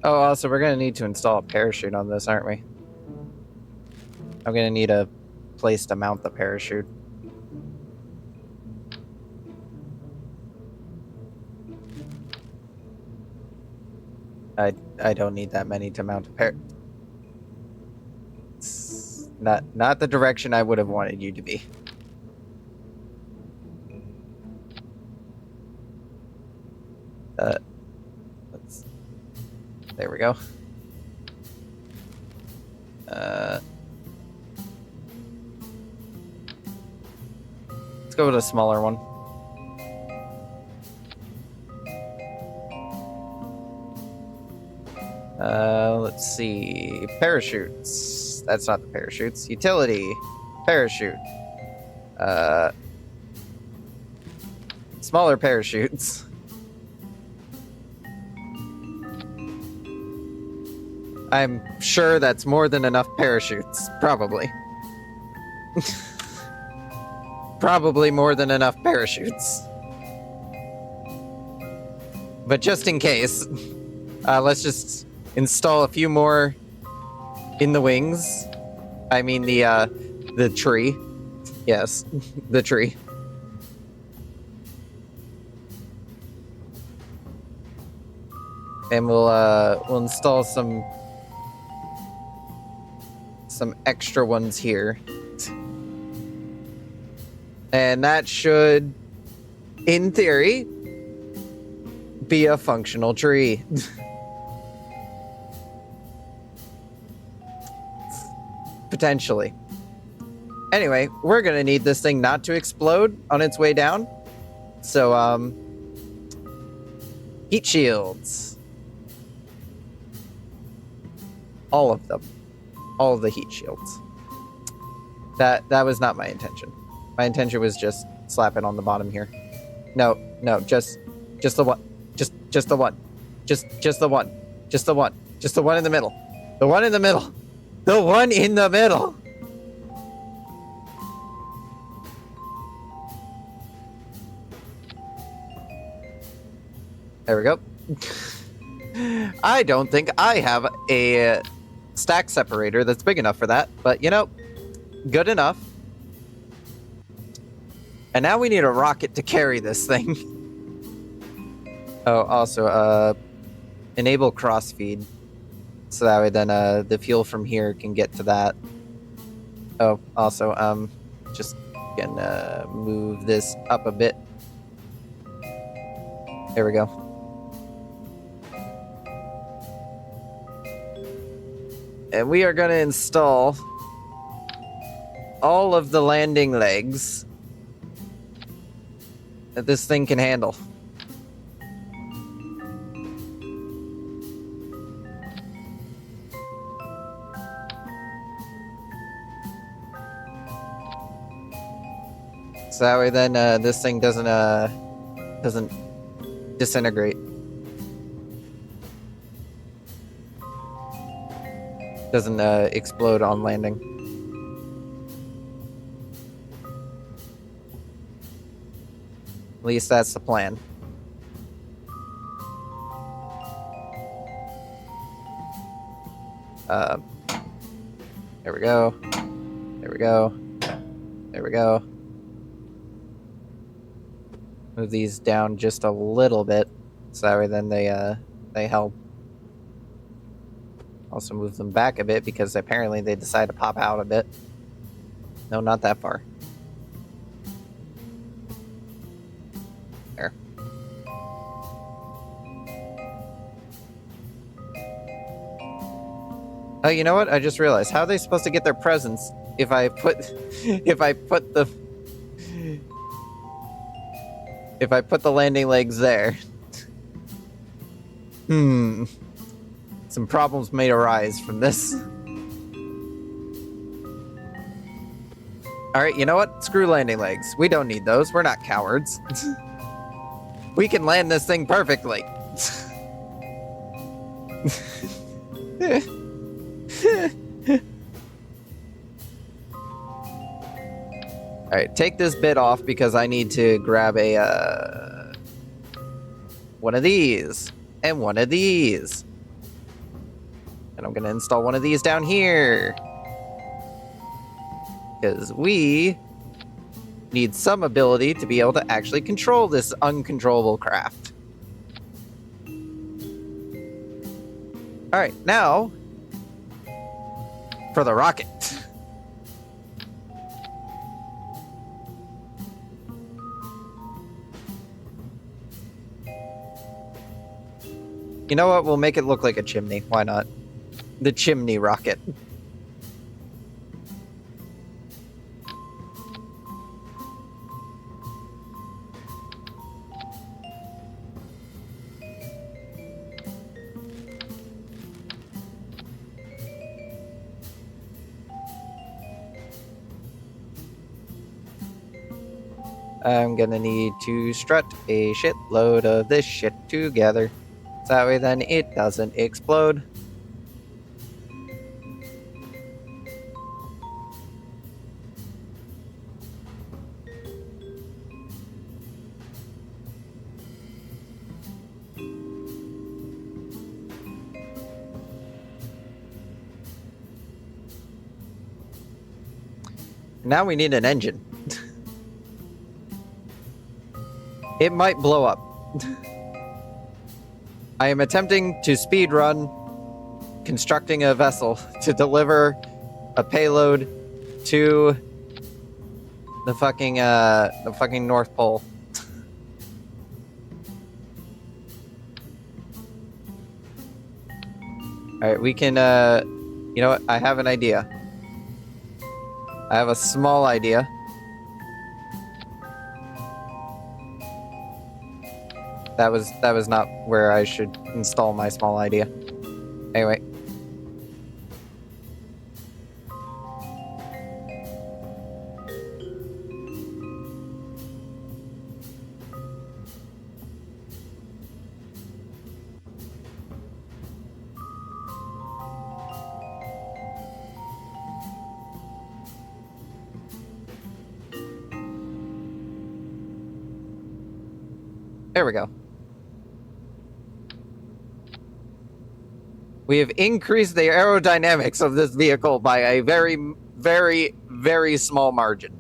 Oh, also, we're gonna need to install a parachute on this, aren't we? I'm gonna need a place to mount the parachute. I don't need that many to mount a parachute. It's not the direction I would have wanted you to be. There we go. Let's go with a smaller one. Let's see. Parachutes. That's not the parachutes. Utility. Parachute. Smaller parachutes. I'm sure that's more than enough parachutes. Probably. Probably more than enough parachutes. But just in case, let's just install a few more in the wings. I mean the tree. Yes, the tree. And we'll install some extra ones here. And that should, in theory, be a functional tree. Potentially. Anyway, we're gonna need this thing not to explode on its way down. So, heat shields. All of them. All of the heat shields. That was not my intention. My intention was just slap it on the bottom here. No, just the one. Just the one. Just the one. Just the one. Just the one in the middle. The one in the middle. The one in the middle. There we go. I don't think I have a stack separator that's big enough for that, but you know, good enough. And now we need a rocket to carry this thing. Oh, also, enable crossfeed. So that way then the fuel from here can get to that. Oh, also, just gonna move this up a bit. There we go. And we are gonna install all of the landing legs that this thing can handle. So that way then this thing doesn't disintegrate. Doesn't explode on landing. At least that's the plan. There we go. There we go. There we go. Move these down just a little bit, so that way then they help. Also move them back a bit because apparently they decide to pop out a bit. No, not that far. There. Oh, you know what? I just realized. How are they supposed to get their presents if I put the landing legs there? Some problems may arise from this. Alright, you know what? Screw landing legs. We don't need those. We're not cowards. We can land this thing perfectly. Alright, take this bit off because I need to grab a one of these and one of these. I'm gonna install one of these down here. Because we need some ability to be able to actually control this uncontrollable craft. Alright, now for the rocket. You know what? We'll make it look like a chimney. Why not? The chimney rocket. I'm gonna need to strut a shitload of this shit together. So that way then it doesn't explode. Now we need an engine. It might blow up. I am attempting to speedrun constructing a vessel to deliver a payload to the fucking North Pole. Alright, we can, you know what? I have an idea. I have a small idea. That was not where I should install my small idea. Anyway. There we go. We have increased the aerodynamics of this vehicle by a very, very, very small margin.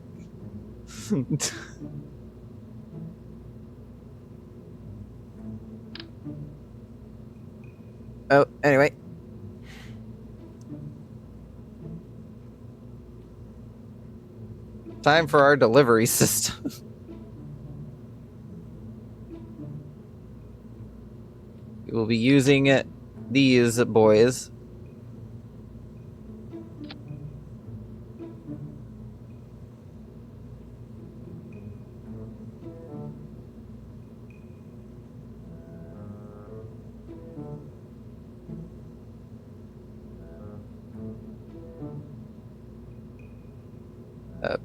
Oh, anyway. Time for our delivery system. We will be using these boys.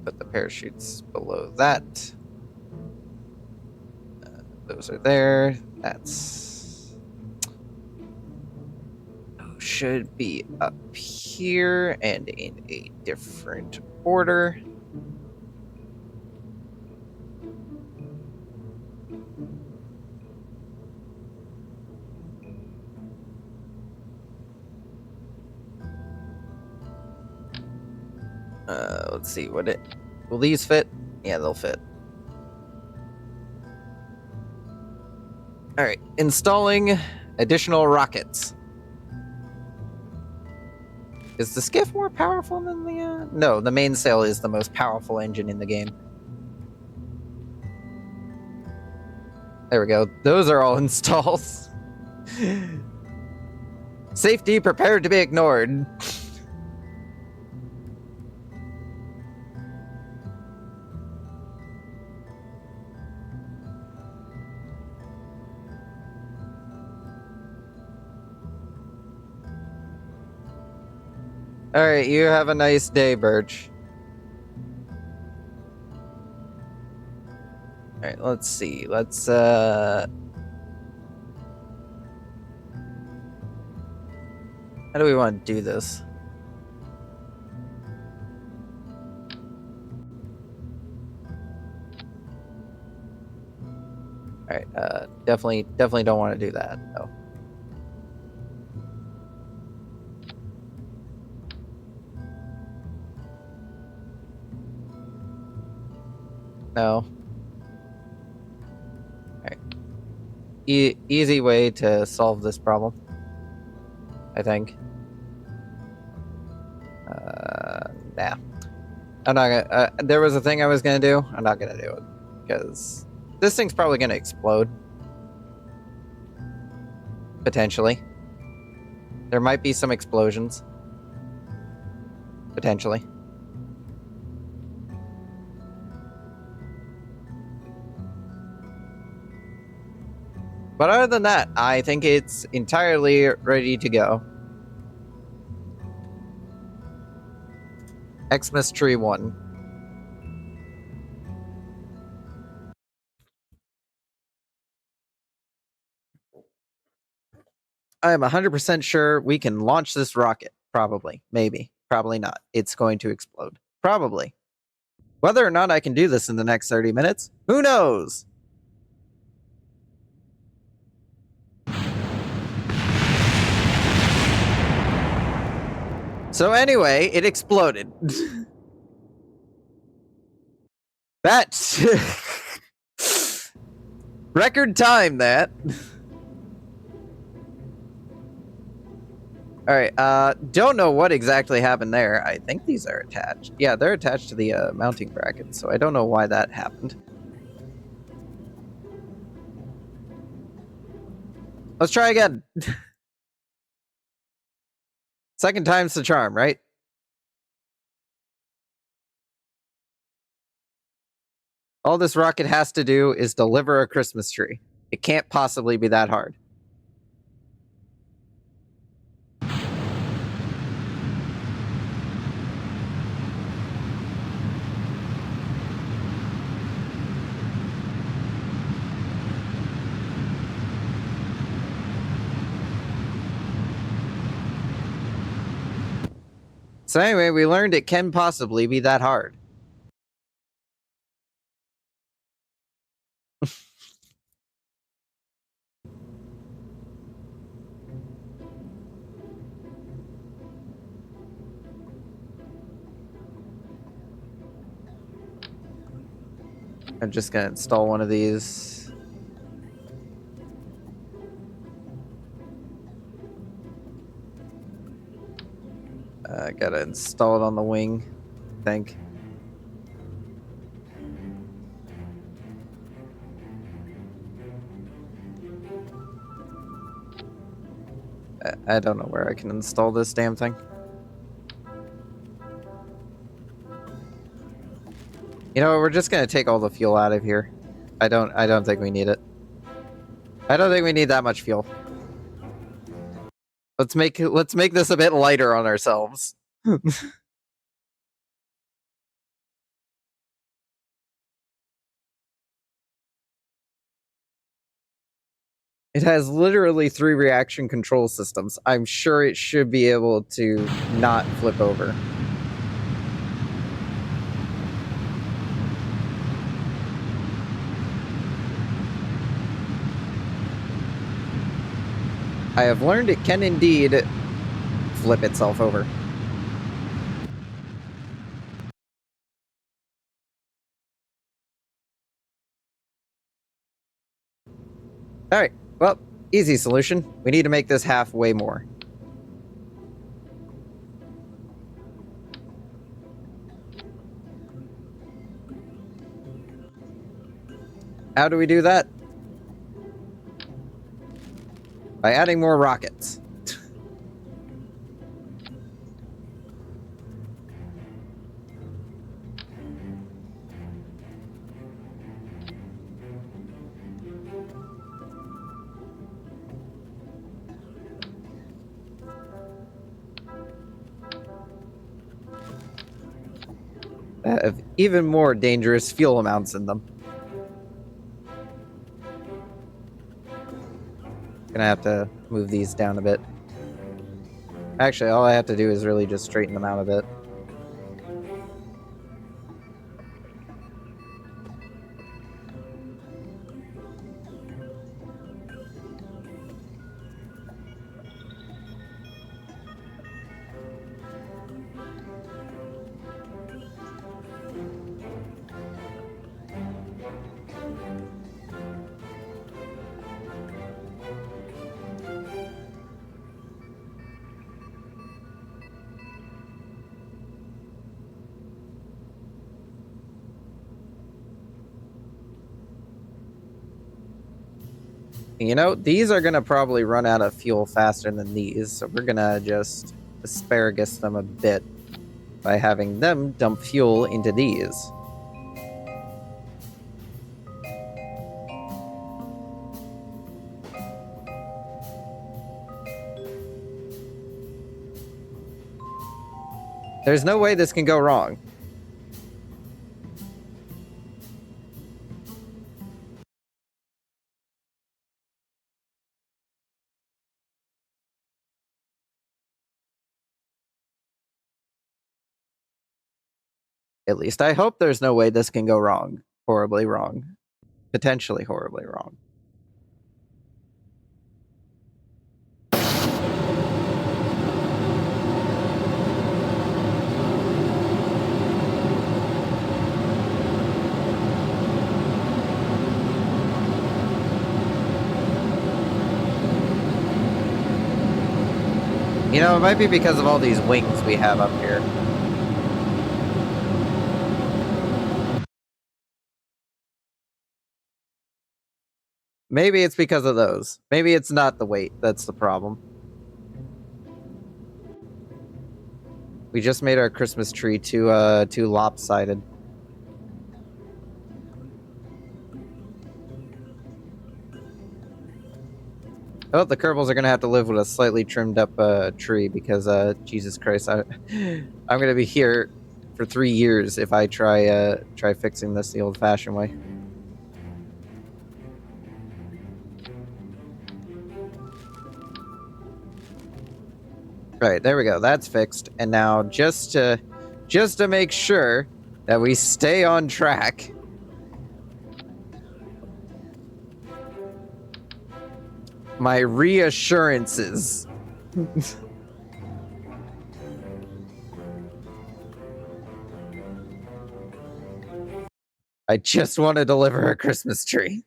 Put the parachutes below that. Those are there. That's... should be up here and in a different order. Let's see, will these fit? Yeah, they'll fit. All right, installing additional rockets. Is the skiff more powerful than the... No, the mainsail is the most powerful engine in the game. There we go. Those are all installed. Safety prepared to be ignored. Alright, you have a nice day, Birch. Alright, let's see. Let's, how do we want to do this? Alright, definitely don't want to do that, though. No. Alright. Easy way to solve this problem, I think. Nah. I'm not gonna... there was a thing I was gonna do. I'm not gonna do it. Because this thing's probably gonna explode. Potentially. There might be some explosions. Potentially. But other than that, I think it's entirely ready to go. Xmas Tree 1. I am 100% sure we can launch this rocket. Probably. Maybe. Probably not. It's going to explode. Probably. Whether or not I can do this in the next 30 minutes, who knows? So anyway, it exploded. That... record time, that. Alright, don't know what exactly happened there. I think these are attached. Yeah, they're attached to the mounting bracket, so I don't know why that happened. Let's try again. Second time's the charm, right? All this rocket has to do is deliver a Christmas tree. It can't possibly be that hard. So anyway, we learned it can possibly be that hard. I'm just gonna install one of these. Gotta install it on the wing, I think. I don't know where I can install this damn thing. You know, we're just gonna take all the fuel out of here. I don't think we need it. I don't think we need that much fuel. Let's make this a bit lighter on ourselves. It has literally 3 reaction control systems. I'm sure it should be able to not flip over. I have learned it can indeed flip itself over. Alright, well, easy solution. We need to make this half way more. How do we do that? By adding more rockets. Have even more dangerous fuel amounts in them. Gonna have to move these down a bit. Actually, all I have to do is really just straighten them out a bit. You know, these are gonna probably run out of fuel faster than these, so we're gonna just asparagus them a bit by having them dump fuel into these. There's no way this can go wrong. At least I hope there's no way this can go wrong. Horribly wrong. Potentially horribly wrong. You know, it might be because of all these wings we have up here. Maybe it's because of those. Maybe it's not the weight that's the problem. We just made our Christmas tree too lopsided. Oh, the Kerbals are gonna have to live with a slightly trimmed up tree because Jesus Christ, I'm gonna be here for 3 years if I try fixing this the old-fashioned way. Right, there we go. That's fixed. And now just to make sure that we stay on track, my reassurances. I just want to deliver a Christmas tree.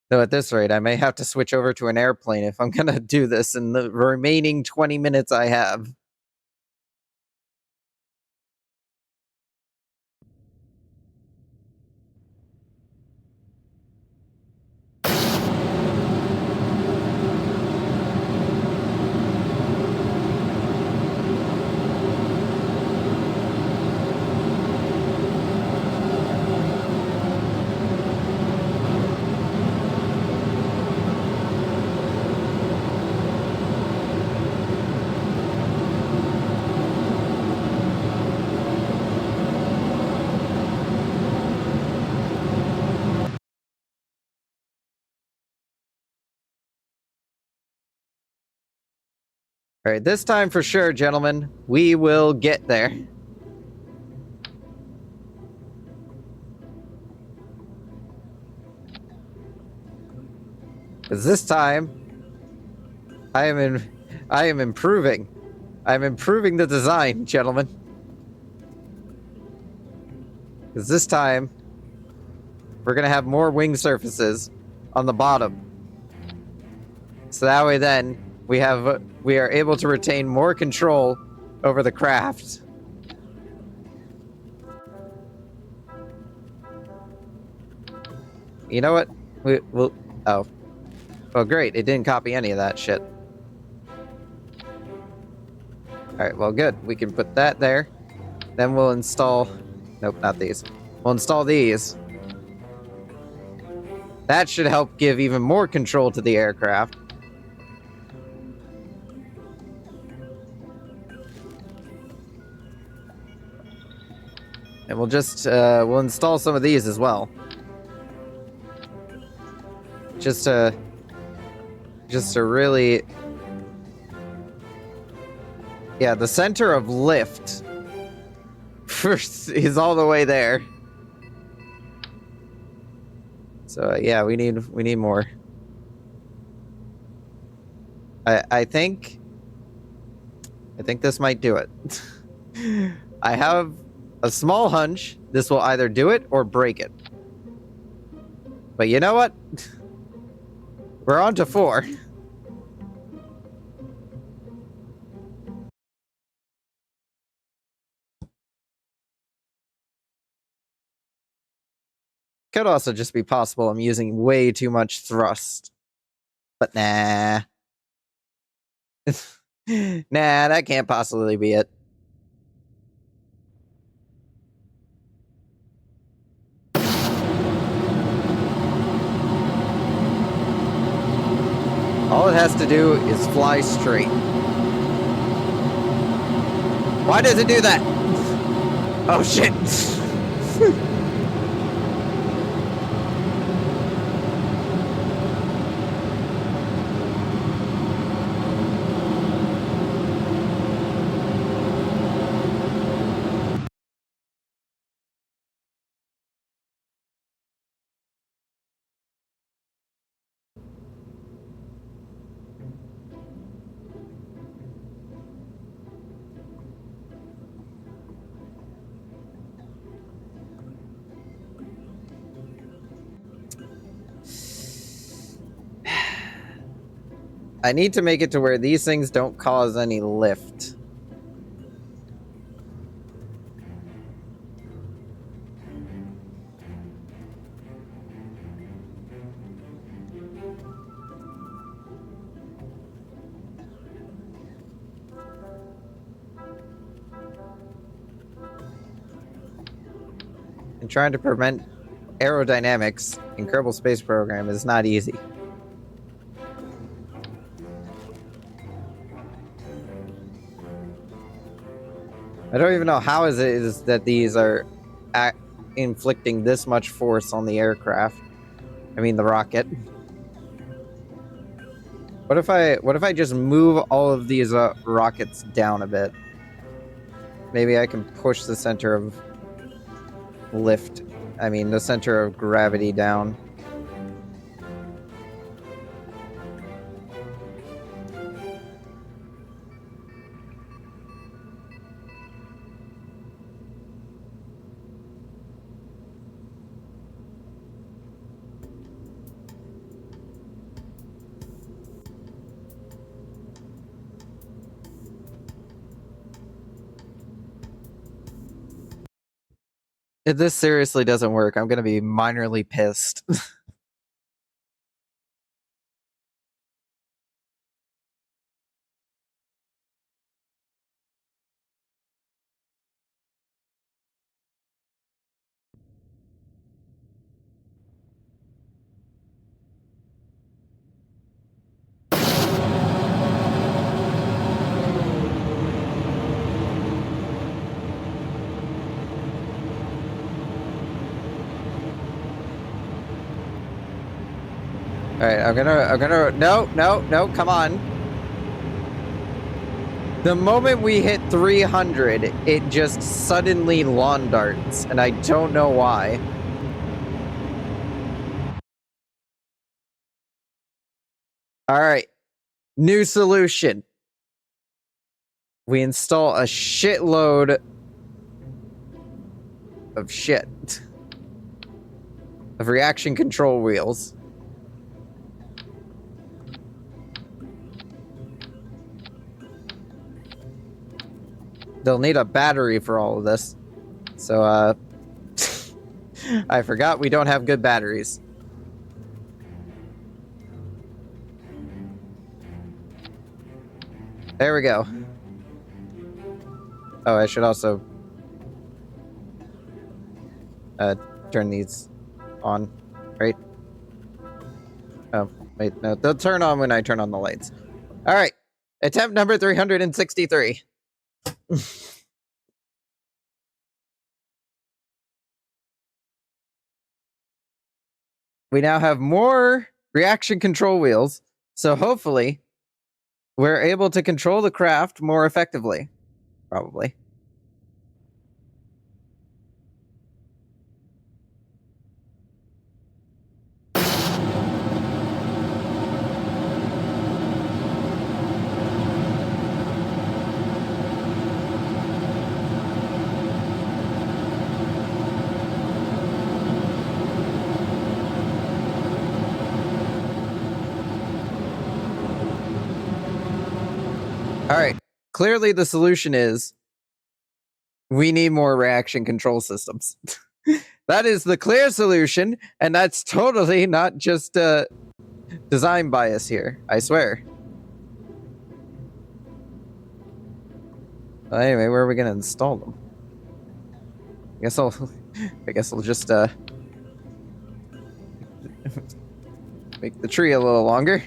Though at this rate, I may have to switch over to an airplane if I'm gonna do this in the remaining 20 minutes I have. All right, this time for sure, gentlemen, we will get there. Because this time, I am improving. I'm improving the design, gentlemen. Because this time, we're gonna have more wing surfaces on the bottom. So that way then, we are able to retain more control over the craft. You know what? We'll... Oh. Oh, great. It didn't copy any of that shit. Alright, well, good. We can put that there. Then we'll install... Nope, not these. We'll install these. That should help give even more control to the aircraft. And we'll just, we'll install some of these as well. Just to really... Yeah, the center of lift first is all the way there. So, yeah, we need more. I think this might do it. I have a small hunch this will either do it or break it. But you know what? We're on to 4. could also just be possible I'm using way too much thrust. But nah. Nah, that can't possibly be it. All it has to do is fly straight. Why does it do that? Oh shit. I need to make it to where these things don't cause any lift. And trying to prevent aerodynamics in Kerbal Space Program is not easy. I don't even know how it is that these are inflicting this much force on the aircraft. I mean, the rocket. What if I just move all of these rockets down a bit? Maybe I can push the center of lift. I mean, the center of gravity down. If this seriously doesn't work, I'm gonna be minorly pissed. All right, I'm gonna, no, come on. The moment we hit 300, it just suddenly lawn darts, and I don't know why. All right, new solution. We install a shitload of shit. Of reaction control wheels. They'll need a battery for all of this. So, I forgot we don't have good batteries. There we go. Oh, I should also turn these on, right? Oh, wait, no, they'll turn on when I turn on the lights. All right, attempt number 363. We now have more reaction control wheels, so hopefully we're able to control the craft more effectively. Probably. All right. Clearly, the solution is we need more reaction control systems. That is the clear solution, and that's totally not just design bias here, I swear. Well, anyway, where are we gonna install them? I guess I'll just make the tree a little longer.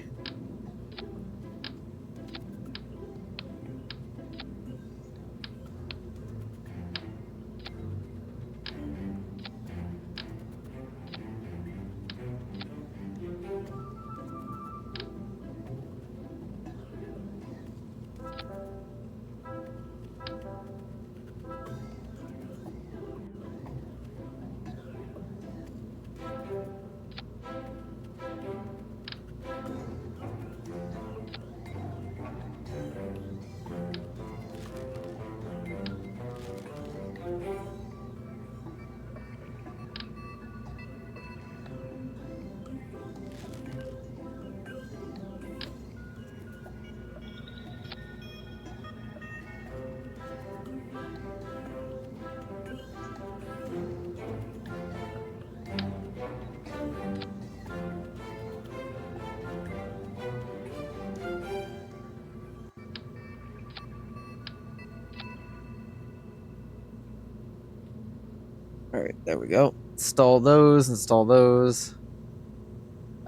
All right, there we go. Install those.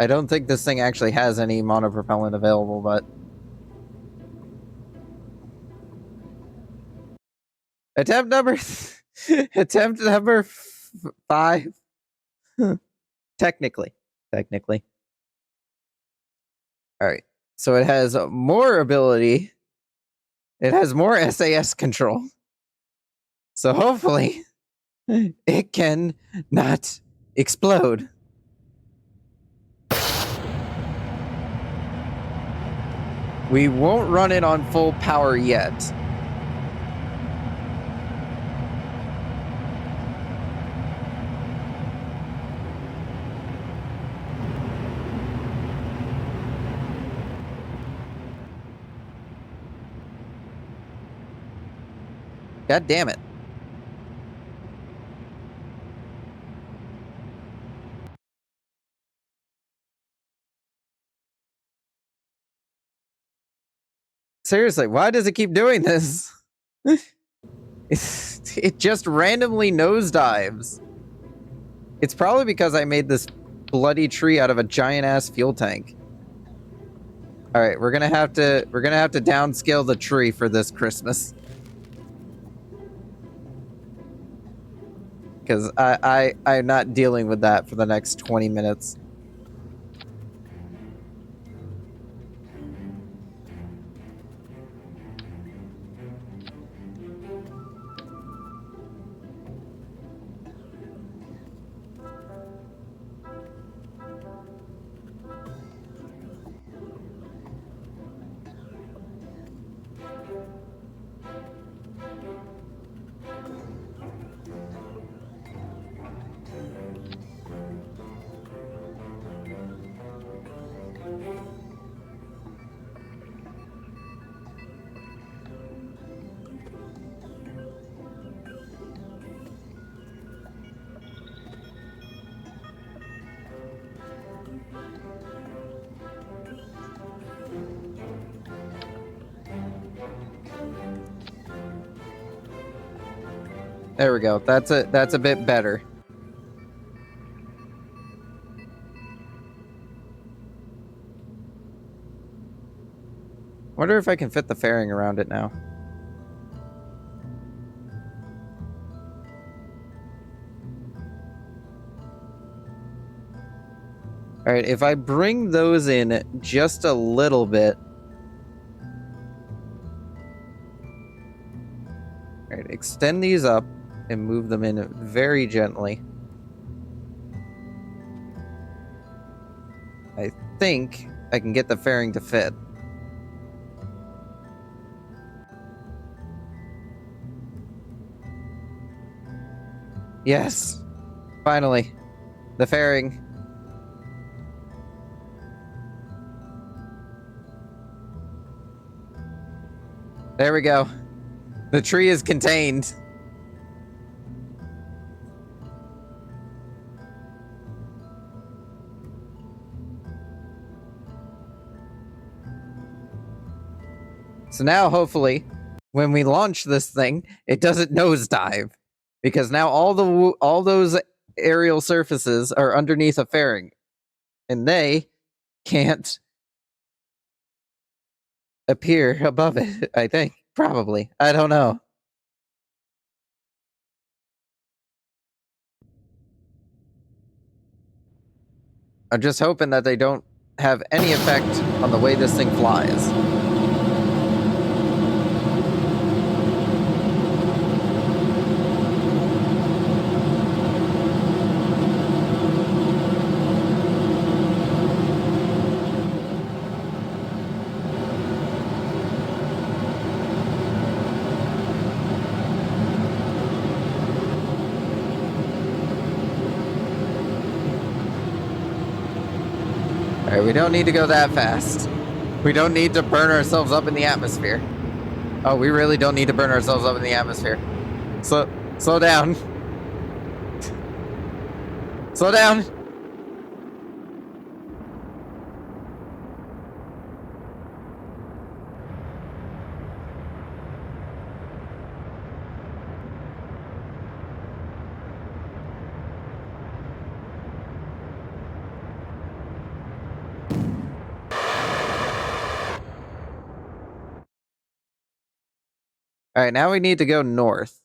I don't think this thing actually has any monopropellant available, but... Attempt number... Attempt number 5. Technically. Alright, so it has more ability. It has more SAS control. So hopefully, it can not explode. We won't run it on full power yet. God damn it. Seriously, why does it keep doing this? It just randomly nosedives. It's probably because I made this bloody tree out of a giant-ass fuel tank. Alright, we're gonna have to downscale the tree for this Christmas. Because I'm not dealing with that for the next 20 minutes. There we go. That's a bit better. Wonder if I can fit the fairing around it now. Alright, if I bring those in just a little bit... Alright, extend these up and move them in very gently. I think I can get the fairing to fit. Yes! Finally. The fairing. There we go. The tree is contained. So now, hopefully, when we launch this thing, it doesn't nosedive. Because now all those aerial surfaces are underneath a fairing. And they can't appear above it, I think. Probably. I don't know. I'm just hoping that they don't have any effect on the way this thing flies. Alright, we don't need to go that fast. We don't need to burn ourselves up in the atmosphere. Oh, we really don't need to burn ourselves up in the atmosphere. Slow down. Slow down. Alright, now we need to go north.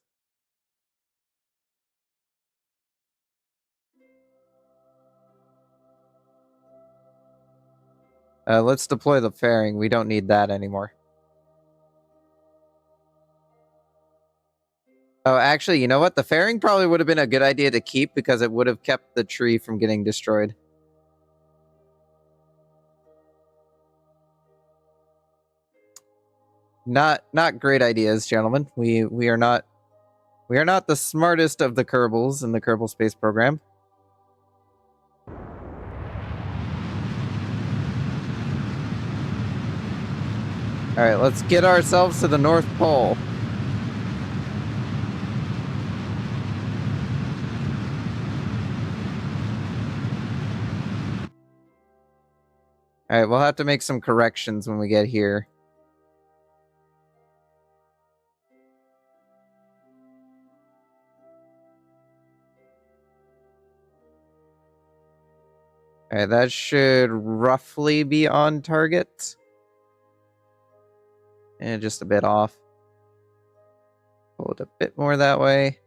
Let's deploy the fairing. We don't need that anymore. Oh, actually, you know what? The fairing probably would have been a good idea to keep because it would have kept the tree from getting destroyed. Not great ideas, gentlemen. We are not the smartest of the Kerbals in the Kerbal Space Program. Alright, let's get ourselves to the North Pole. Alright, we'll have to make some corrections when we get here. Alright, that should roughly be on target. And just a bit off. Hold a bit more that way.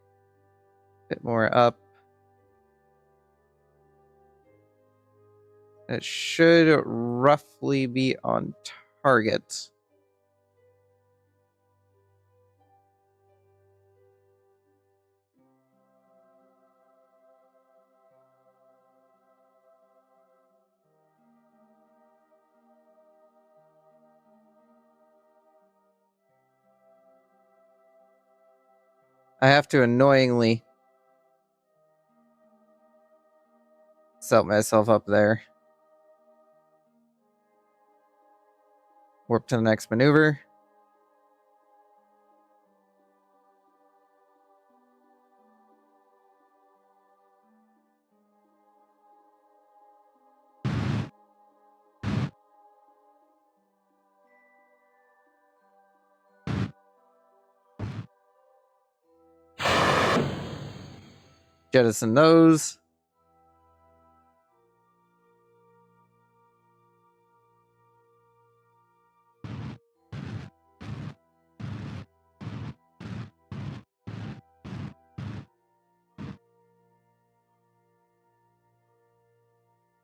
A bit more up. It should roughly be on target. I have to annoyingly set myself up there. Warp to the next maneuver. Jettison those.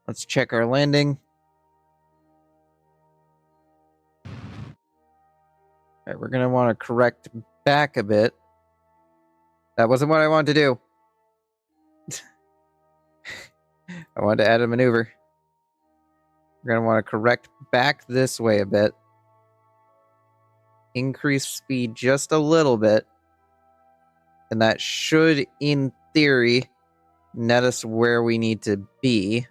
Let's check our landing. Alright, we're gonna want to correct back a bit. That wasn't what I wanted to do. I wanted to add a maneuver. We're gonna want to correct back this way a bit. Increase speed just a little bit. And that should, in theory, net us where we need to be.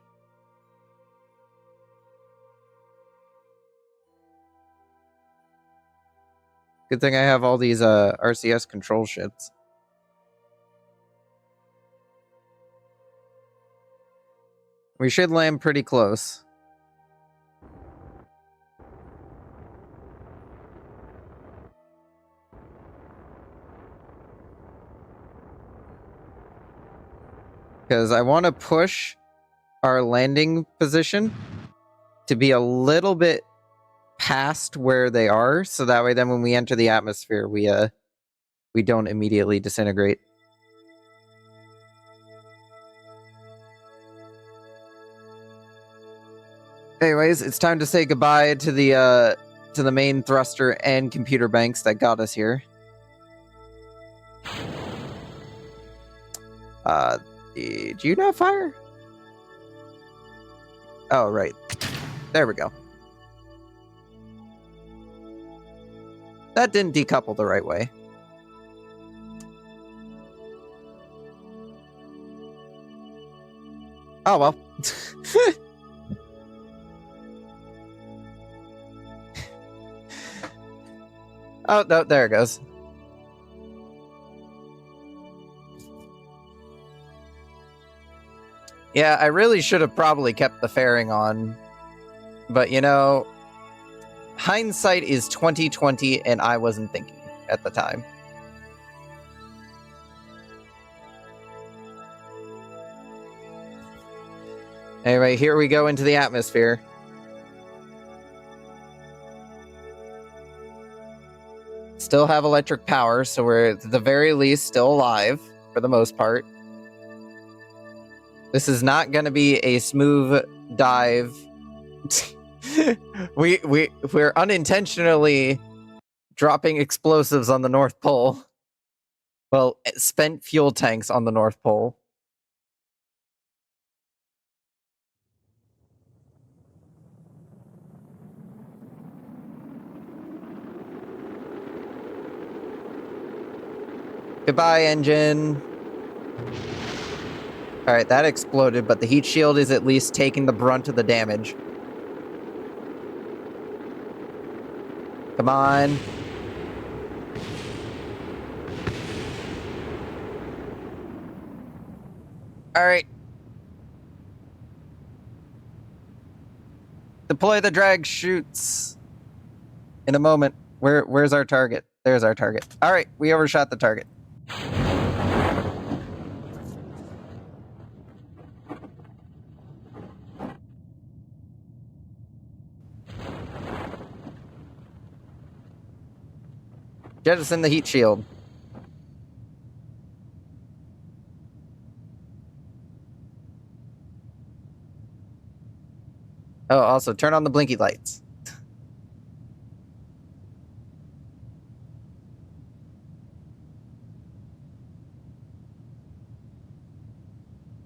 Good thing I have all these RCS control ships. We should land pretty close. Because I want to push our landing position to be a little bit past where they are, so that way then when we enter the atmosphere, we don't immediately disintegrate. Anyways, it's time to say goodbye to the main thruster and computer banks that got us here. Did you not fire? Oh, right. There we go. That didn't decouple the right way. Oh, well. Oh, no, there it goes. Yeah, I really should have probably kept the fairing on. But, you know, hindsight is 20/20, and I wasn't thinking at the time. Anyway, here we go into the atmosphere. Still have electric power, so we're at the very least still alive for the most part. This is not going to be a smooth dive. We're unintentionally dropping explosives on the North Pole. Well, spent fuel tanks on the North Pole. Goodbye, engine. Alright, that exploded, but the heat shield is at least taking the brunt of the damage. Come on. Alright. Deploy the drag chutes. In a moment. Where's our target? There's our target. Alright, we overshot the target. Jettison the heat shield. Oh, also, turn on the blinky lights.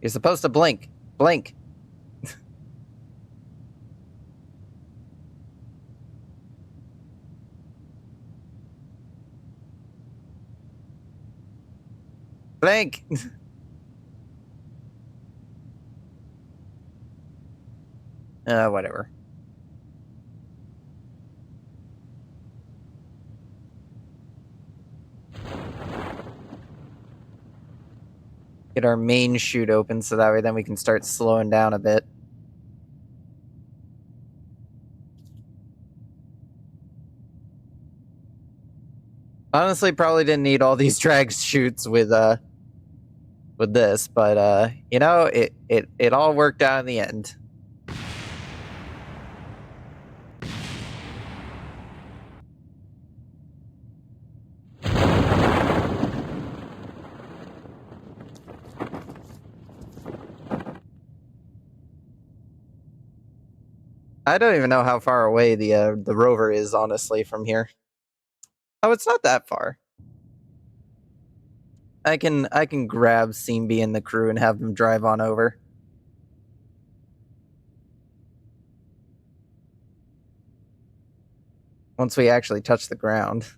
You're supposed to blink. Blink. Blink! Whatever. Get our main chute open so that way then we can start slowing down a bit. Honestly, probably didn't need all these drag chutes with this, but you know, it all worked out in the end. I don't even know how far away the rover is, honestly, from here. Oh, it's not that far. I can grab Seamby and the crew and have them drive on over. Once we actually touch the ground.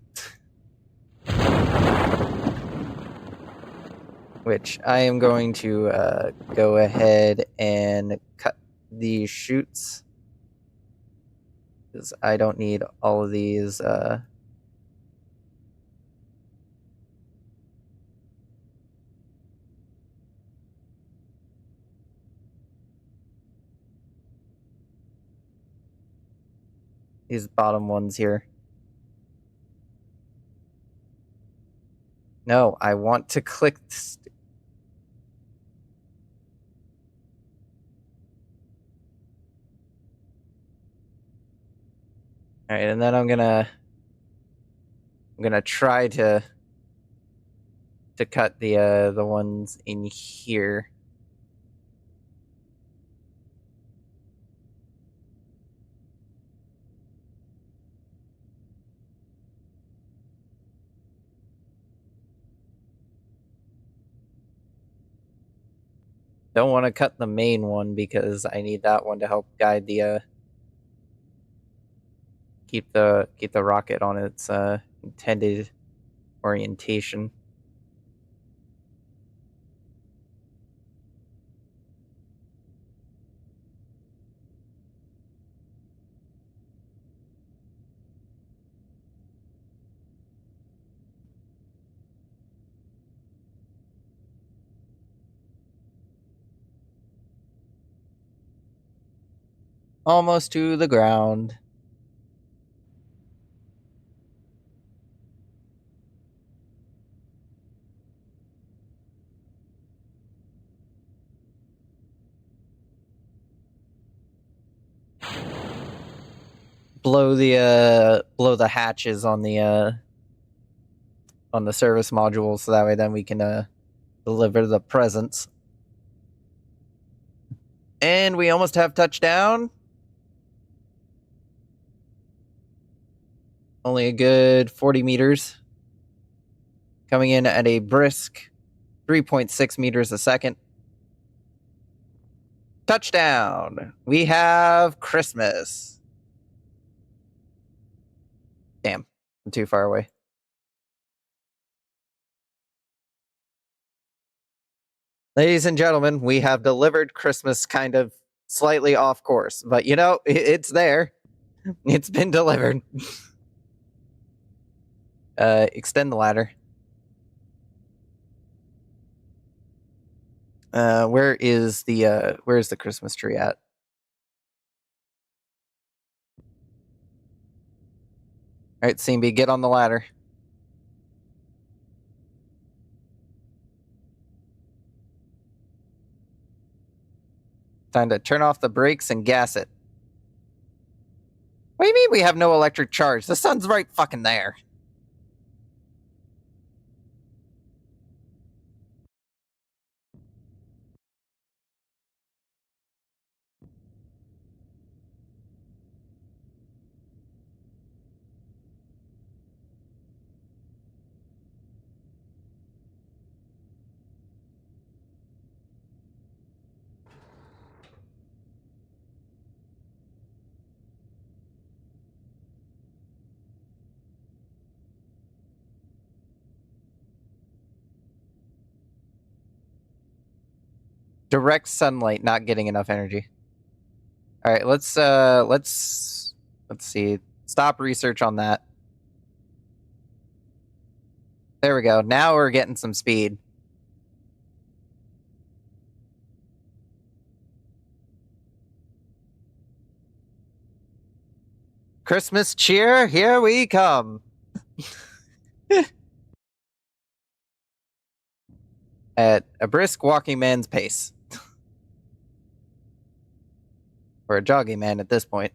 Which I am going to go ahead and cut these chutes. Because I don't need all of these bottom ones here. No, I want to click All right, and then I'm gonna try to cut the ones in here. Don't want to cut the main one because I need that one to help guide the keep the rocket on its intended orientation. Almost to the ground. Blow the hatches on the service module so that way then we can deliver the presents. And we almost have touchdown. Only a good 40 meters. Coming in at a brisk 3.6 meters a second. Touchdown! We have Christmas. Damn, I'm too far away. Ladies and gentlemen, we have delivered Christmas kind of slightly off course, but you know, it's there. It's been delivered. Extend the ladder. Where's the Christmas tree at? All right, CMB, get on the ladder. Time to turn off the brakes and gas it. What do you mean we have no electric charge? The sun's right fucking there. Direct sunlight not getting enough energy. All right, let's see. Stop research on that. There we go. Now we're getting some speed. Christmas cheer, here we come. At a brisk walking man's pace. Or a jogging man at this point.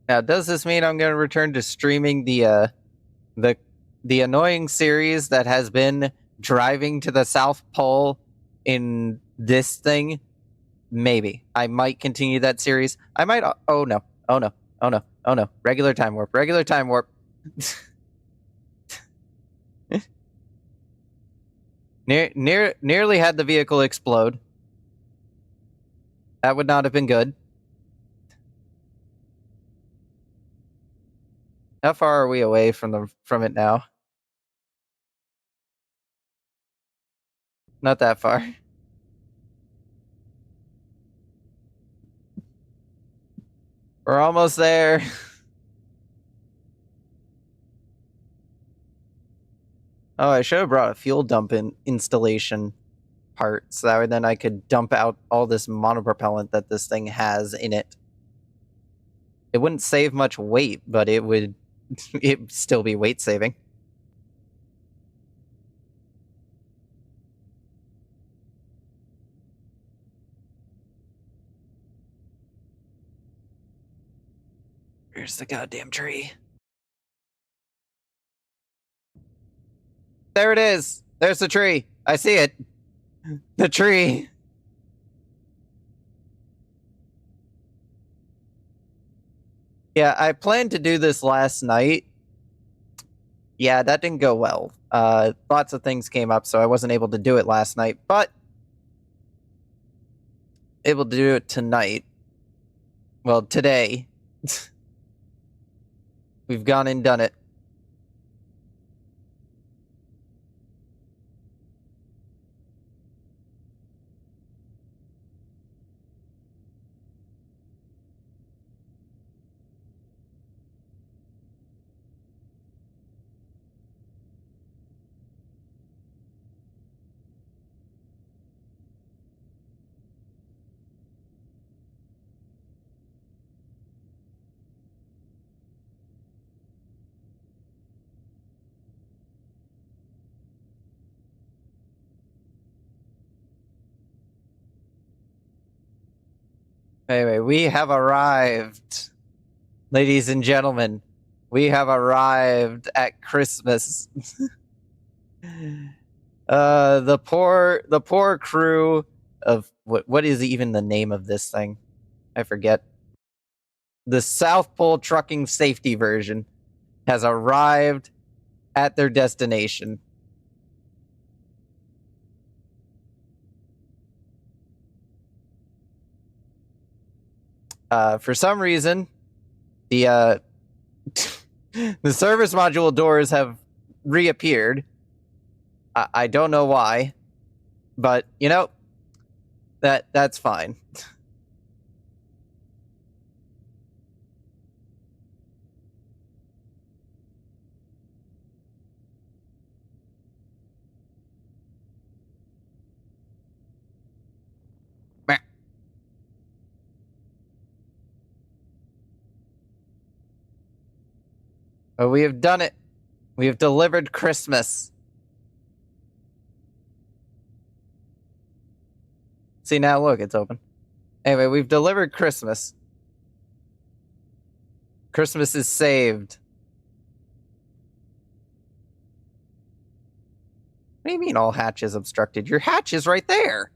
Now, does this mean I'm going to return to streaming the annoying series that has been driving to the South Pole in this thing? Maybe. I might continue that series. I might. Oh no. Oh no. Oh no. Oh no. Regular time warp. Regular time warp. Nearly had the vehicle explode. That would not have been good. How far are we away from it now? Not that far. We're almost there. Oh, I should have brought a fuel dump installation part, so that way then I could dump out all this monopropellant that this thing has in it. It wouldn't save much weight, but it would still be weight saving. Where's the goddamn tree? There it is. There's the tree. I see it. The tree. Yeah, I planned to do this last night. Yeah, that didn't go well. Lots of things came up, so I wasn't able to do it last night, but able to do it tonight. Well, today. We've gone and done it. Anyway, we have arrived. Ladies and gentlemen, we have arrived at Christmas. The poor crew of what is even the name of this thing? I forget. The South Pole Trucking Safety version has arrived at their destination. For some reason, the the service module doors have reappeared. I don't know why, but you know, that's fine. But we have done it. We have delivered Christmas. See, now look, it's open. Anyway, we've delivered Christmas. Christmas is saved. What do you mean all hatches obstructed? Your hatch is right there.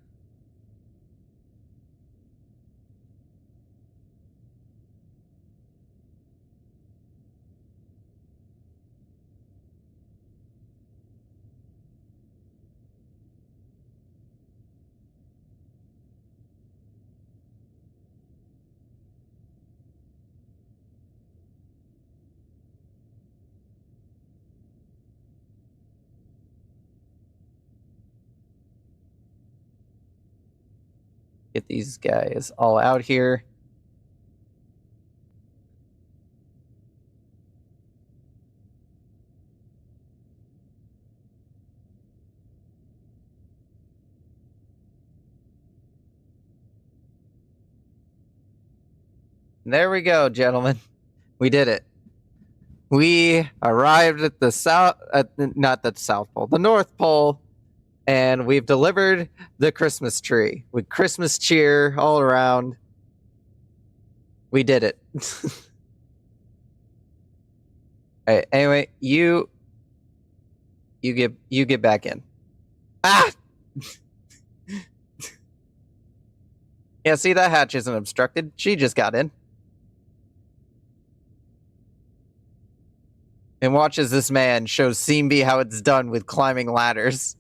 Get these guys all out here. There we go, gentlemen. We did it. We arrived at the not the South Pole, the North Pole, and we've delivered the Christmas tree with Christmas cheer all around. We did it. All right, anyway, you get back in. Ah! Yeah, see, that hatch isn't obstructed. She just got in. And watch as this man shows Seamby how it's done with climbing ladders.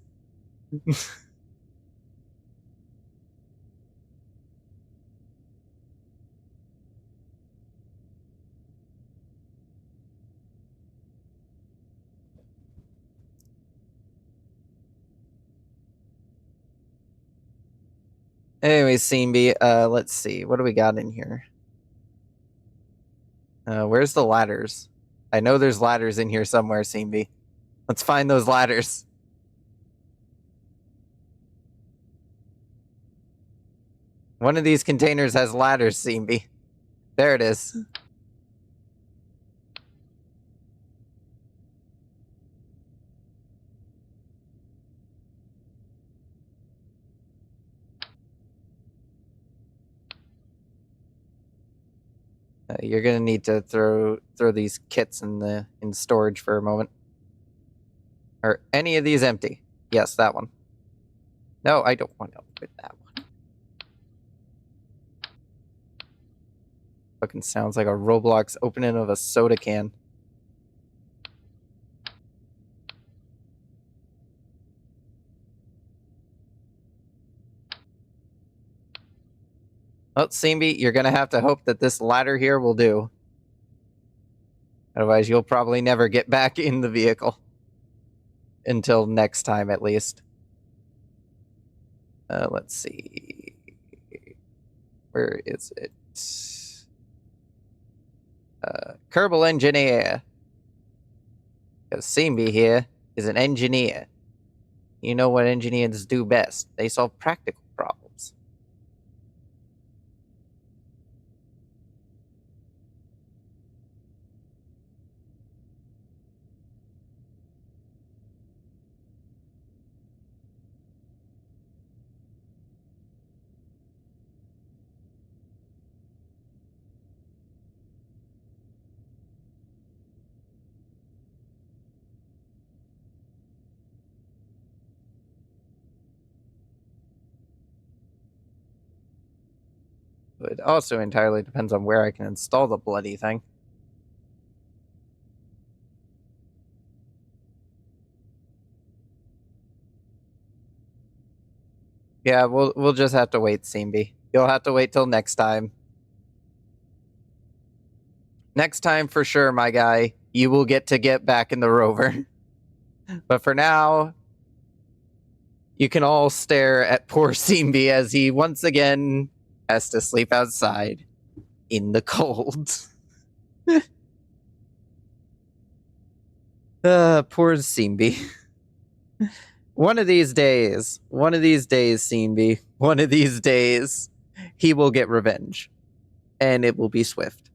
Anyway, Seamby, let's see. What do we got in here? Where's the ladders? I know there's ladders in here somewhere, Seamby. Let's find those ladders. One of these containers has ladders, Seamby. There it is. You're gonna need to throw these kits in storage for a moment. Are any of these empty? Yes, that one. No, I don't want to open that one. Fucking sounds like a Roblox opening of a soda can. Well, Seamby, you're gonna have to hope that this ladder here will do. Otherwise, you'll probably never get back in the vehicle. Until next time, at least. Let's see. Where is it? Kerbal Engineer. Because Seamby here is an engineer. You know what engineers do best. They solve practical problems. But it also entirely depends on where I can install the bloody thing. Yeah, we'll just have to wait, Seamby. You'll have to wait till next time. Next time, for sure, my guy, you will get back in the rover. But for now, you can all stare at poor Seamby as he once again has to sleep outside in the cold. Poor Seamby. One of these days, Seamby, one of these days, he will get revenge. And it will be swift.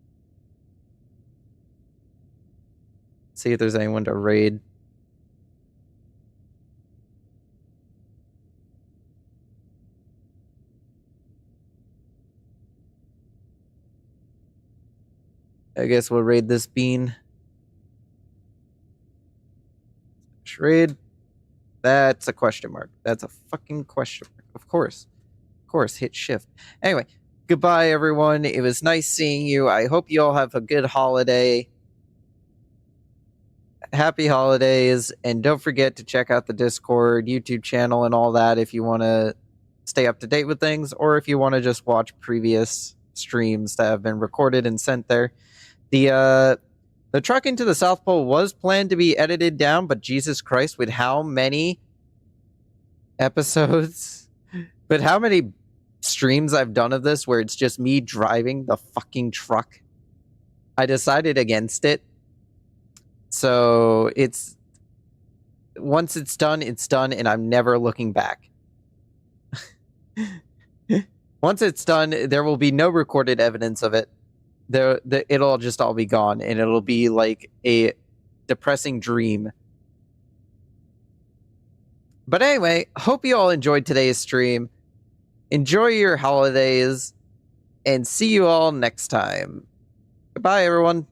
See if there's anyone to raid. I guess we'll raid this bean. Raid. That's a question mark. That's a fucking question mark. Of course. Of course, hit shift. Anyway, goodbye, everyone. It was nice seeing you. I hope you all have a good holiday. Happy holidays. And don't forget to check out the Discord, YouTube channel, and all that if you want to stay up to date with things, or if you want to just watch previous streams that have been recorded and sent there. The truck into the South Pole was planned to be edited down, but Jesus Christ, with how many episodes, but how many streams I've done of this where it's just me driving the fucking truck, I decided against it. So once it's done, and I'm never looking back. Once it's done, there will be no recorded evidence of it. It'll just all be gone, and it'll be like a depressing dream. But anyway, hope you all enjoyed today's stream. Enjoy your holidays, and see you all next time. Goodbye, everyone.